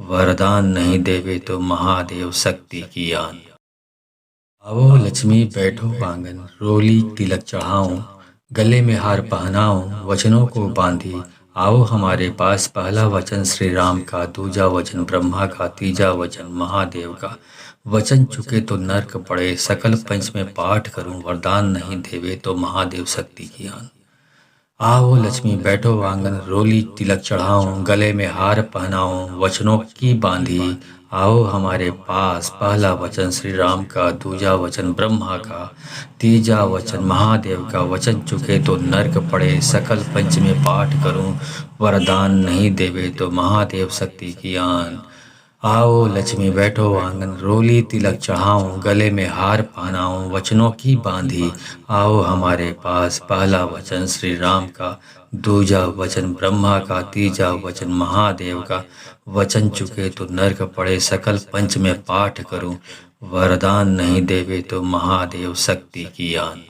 वरदान नहीं देवे तो महादेव शक्ति की आन। आओ लक्ष्मी बैठो आंगन, रोली तिलक चढ़ाऊं, गले में हार पहनाऊं, वचनों को बांधी आओ हमारे पास। पहला वचन श्री राम का, दूजा वचन ब्रह्मा का, तीजा वचन महादेव का। वचन चुके तो नरक पड़े, सकल पंच में पाठ करूं, वरदान नहीं देवे तो महादेव शक्ति की आन। आओ लक्ष्मी बैठो आंगन, रोली तिलक चढ़ाऊं, गले में हार पहनाऊं, वचनों की बांधी आओ हमारे पास। पहला वचन श्री राम का, दूजा वचन ब्रह्मा का, तीजा वचन महादेव का। वचन चुके तो नरक पड़े, सकल पंच में पाठ करूं, वरदान नहीं देवे तो महादेव शक्ति की आन। आओ लक्ष्मी बैठो आंगन, रोली तिलक चढ़ाऊं, गले में हार पहनाऊं, वचनों की बांधी आओ हमारे पास। पहला वचन श्री राम का, दूजा वचन ब्रह्मा का, तीजा वचन महादेव का। वचन चुके तो नरक पड़े, सकल पंच में पाठ करूं, वरदान नहीं देवे तो महादेव शक्ति की आन।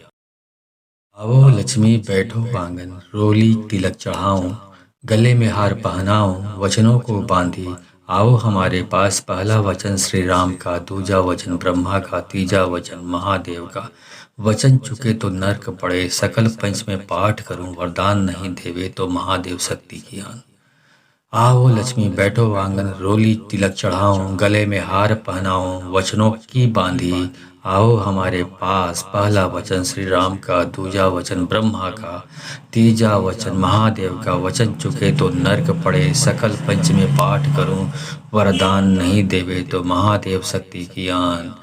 आओ लक्ष्मी बैठो आंगन, रोली तिलक चढ़ाऊं, गले में हार पहनाऊं, वचनों को बांधी आओ हमारे पास। पहला वचन श्री राम का, दूजा वचन ब्रह्मा का, तीजा वचन महादेव का। वचन चुके तो नरक पड़े, सकल पंच में पाठ करूं, वरदान नहीं देवे तो महादेव शक्ति की आन। आओ लक्ष्मी बैठो आंगन, रोली तिलक चढ़ाऊं, गले में हार पहनाऊं, वचनों की बांधी आओ हमारे पास। पहला वचन श्री राम का, दूजा वचन ब्रह्मा का, तीजा वचन महादेव का। वचन चुके तो नरक पड़े, सकल पंच में पाठ करूं, वरदान नहीं देवे तो महादेव शक्ति की आन।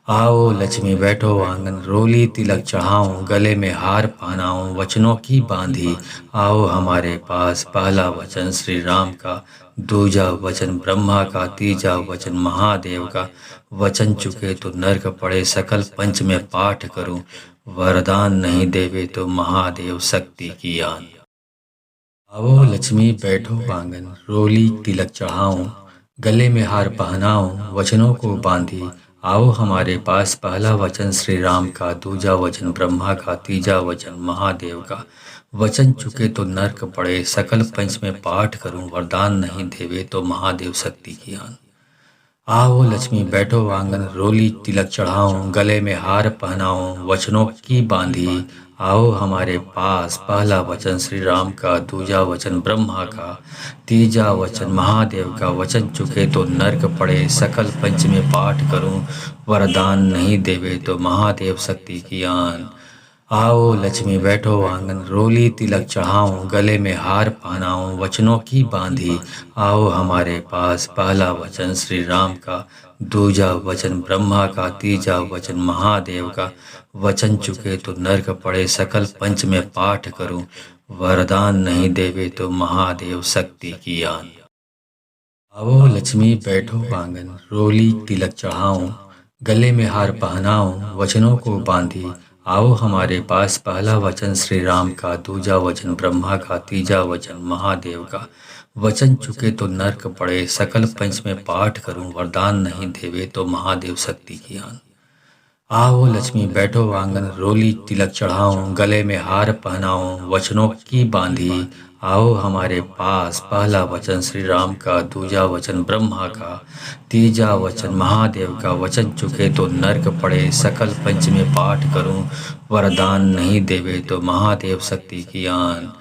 आओ लक्ष्मी बैठो आंगन, रोली तिलक चढ़ाऊं, गले में हार पहनाऊं, वचनों की बांधी आओ हमारे पास। पहला वचन श्री राम का, दूजा वचन ब्रह्मा का, तीजा वचन महादेव का। वचन चुके तो नरक पड़े, सकल पंच में पाठ करूं, वरदान नहीं देवे तो महादेव शक्ति की आन। आओ लक्ष्मी बैठो आंगन, रोली तिलक चढ़ाऊं, गले में हार पहनाऊं, वचनों को बांधी आओ हमारे पास। पहला वचन श्री राम का, दूजा वचन ब्रह्मा का, तीजा वचन महादेव का। वचन चुके तो नरक पड़े, सकल पंच में पाठ करूं, वरदान नहीं देवे तो महादेव शक्ति की आन। आओ लक्ष्मी बैठो आंगन, रोली तिलक चढ़ाऊं, गले में हार पहनाऊं, वचनों की बांधी आओ हमारे पास। पहला वचन श्री राम का, दूजा वचन ब्रह्मा का, तीजा वचन महादेव का। वचन चुके तो नरक पड़े, सकल पंच में पाठ करूं, वरदान नहीं देवे तो महादेव शक्ति की आन। आओ लक्ष्मी बैठो आंगन, रोली तिलक चढ़ाऊं, गले में हार पहनाऊं, वचनों की बांधी आओ हमारे पास। पहला वचन श्री राम का, दूजा वचन ब्रह्मा का, तीजा वचन महादेव का। वचन चुके तो नरक पड़े, सकल पंच में पाठ करूं, वरदान नहीं देवे तो महादेव शक्ति की आन। आओ लक्ष्मी बैठो आंगन, रोली तिलक चढ़ाऊं, गले में हार पहनाऊं, वचनों को बांधी आओ हमारे पास। पहला वचन श्री राम का, दूजा वचन ब्रह्मा का, तीजा वचन महादेव का। वचन चुके तो नरक पड़े, सकल पंच में पाठ करूं, वरदान नहीं देवे तो महादेव शक्ति की आन। आओ लक्ष्मी बैठो आंगन, रोली तिलक चढ़ाऊं, गले में हार पहनाऊं, वचनों की बांधी आओ हमारे पास। पहला वचन श्री राम का, दूजा वचन ब्रह्मा का, तीजा वचन महादेव का। वचन चुके तो नरक पड़े, सकल पंच में पाठ करूं, वरदान नहीं देवे तो महादेव शक्ति की आन।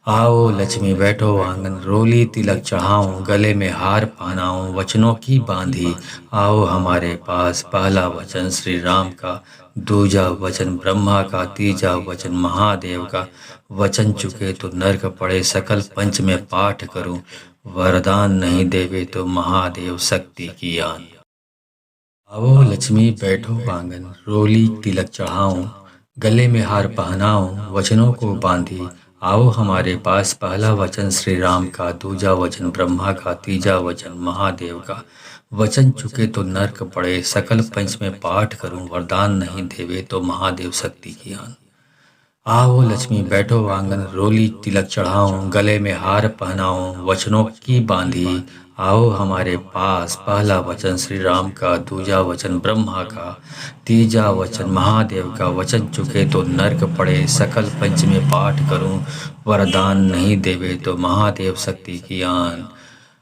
आओ लक्ष्मी बैठो आंगन, रोली तिलक चढ़ाऊं, गले में हार पहनाऊं, वचनों की बांधी आओ हमारे पास। पहला वचन श्री राम का, दूजा वचन ब्रह्मा का, तीजा वचन महादेव का। वचन चुके तो नरक पड़े, सकल पंच में पाठ करूं, वरदान नहीं देवे तो महादेव शक्ति की आन। आओ लक्ष्मी बैठो आंगन, रोली तिलक चढ़ाऊं, गले में हार पहनाऊं, वचनों को बांधी आओ हमारे पास। पहला वचन श्री राम का, दूजा वचन ब्रह्मा का, तीजा वचन महादेव का। वचन चुके तो नरक पड़े, सकल पंच में पाठ करूं, वरदान नहीं देवे तो महादेव शक्ति की आन। आओ लक्ष्मी बैठो आंगन रोली तिलक चढ़ाऊं, गले में हार पहनाऊं, वचनों की बांधी। आओ हमारे पास, पहला वचन श्री राम का, दूजा वचन ब्रह्मा का, तीजा वचन महादेव का। वचन चुके तो नर्क पड़े, सकल पंच में पाठ करूं, वरदान नहीं देवे तो महादेव शक्ति की आन।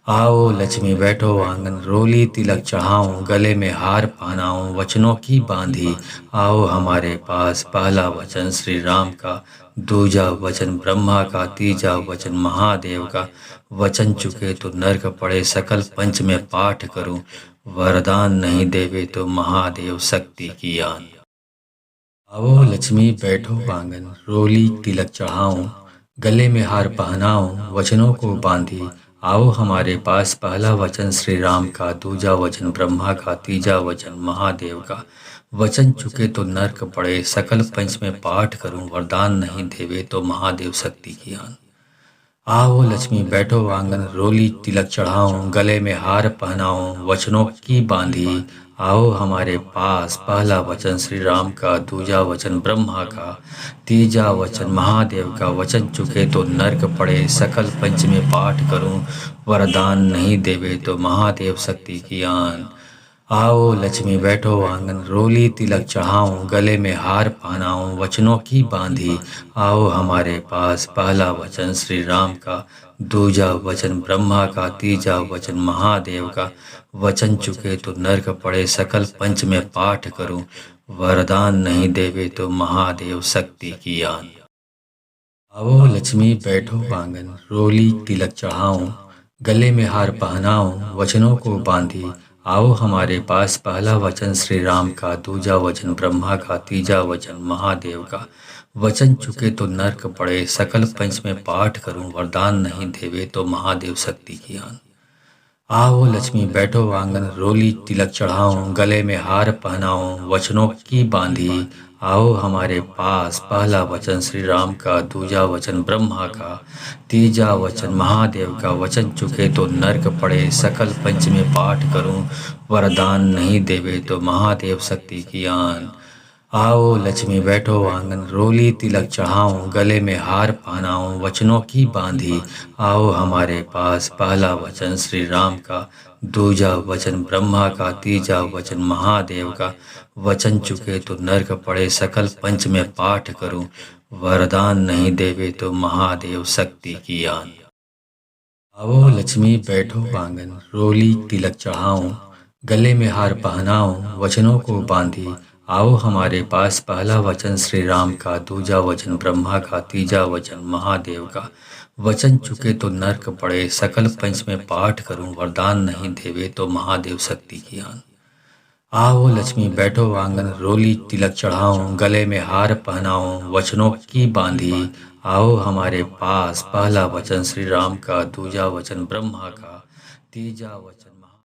आओ लक्ष्मी बैठो आंगन रोली तिलक चढ़ाऊं, गले में हार पहनाऊं, वचनों की बांधी। आओ हमारे पास, पहला वचन श्री राम का, दूजा वचन ब्रह्मा का, तीजा वचन महादेव का। वचन चुके तो नर्क पड़े, सकल पंच में पाठ करूं, वरदान नहीं देवे तो महादेव शक्ति की आन। आओ लक्ष्मी बैठो आंगन रोली तिलक चढ़ाऊं, गले में हार पहनाऊं, वचनों को बांधी। आओ हमारे पास, पहला वचन श्री राम का, दूजा वचन ब्रह्मा का, तीजा वचन महादेव का। वचन चुके तो नर्क पड़े, सकल पंच में पाठ करूं, वरदान नहीं देवे तो महादेव शक्ति की आन। आओ लक्ष्मी बैठो आंगन रोली तिलक चढ़ाऊं, गले में हार पहनाऊं, वचनों की बांधी। आओ हमारे पास, पहला वचन श्री राम का, दूजा वचन ब्रह्मा का, तीजा वचन महादेव का। वचन चुके तो नर्क पड़े, सकल पंच में पाठ करूं, वरदान नहीं देवे तो महादेव शक्ति की आन। आओ लक्ष्मी बैठो आंगन रोली तिलक चढ़ाऊं, गले में हार पहनाऊं, वचनों की बांधी। आओ हमारे पास, पहला वचन श्री राम का, दूजा वचन ब्रह्मा का, तीजा वचन महादेव का। वचन चुके तो नर्क पड़े, सकल पंच में पाठ करूं, वरदान नहीं देवे तो महादेव शक्ति की आन। आओ लक्ष्मी बैठो आंगन रोली तिलक चढ़ाऊं, गले में हार पहनाऊं, वचनों को बांधी। आओ हमारे पास, पहला वचन श्री राम का, दूजा वचन ब्रह्मा का, तीजा वचन महादेव का। वचन चुके तो नर्क पड़े, सकल पंच में पाठ करूं, वरदान नहीं देवे तो महादेव शक्ति की आन। आओ लक्ष्मी बैठो आंगन रोली तिलक चढ़ाऊं, गले में हार पहनाऊं, वचनों की बांधी। आओ हमारे पास, पहला वचन श्री राम का, दूजा वचन ब्रह्मा का, तीजा वचन महादेव का। वचन चुके तो नर्क पड़े, सकल पंच में पाठ करूं, वरदान नहीं देवे तो महादेव शक्ति की आन। आओ लक्ष्मी बैठो आंगन रोली तिलक चढ़ाऊं, गले में हार पहनाऊं, वचनों की बांधी। आओ हमारे पास, पहला वचन श्री राम का, दूजा वचन ब्रह्मा का, तीजा वचन महादेव का। वचन चुके तो नर्क पड़े, सकल पंच में पाठ करूं, वरदान नहीं देवे तो महादेव शक्ति की आन। आओ लक्ष्मी बैठो आंगन रोली तिलक चढ़ाऊं, गले में हार पहनाऊं, वचनों को बांधी। आओ हमारे पास, पहला वचन श्री राम का, दूजा वचन ब्रह्मा का, तीजा वचन महादेव का। वचन चुके तो नर्क पड़े, सकल पंच में पाठ करूं, वरदान नहीं देवे तो महादेव शक्ति की आन। आओ लक्ष्मी बैठो आंगन रोली तिलक चढ़ाऊं, गले में हार पहनाऊं, वचनों की बांधी। आओ हमारे पास, पहला वचन श्री राम का, दूजा वचन ब्रह्मा का, तीजा वचन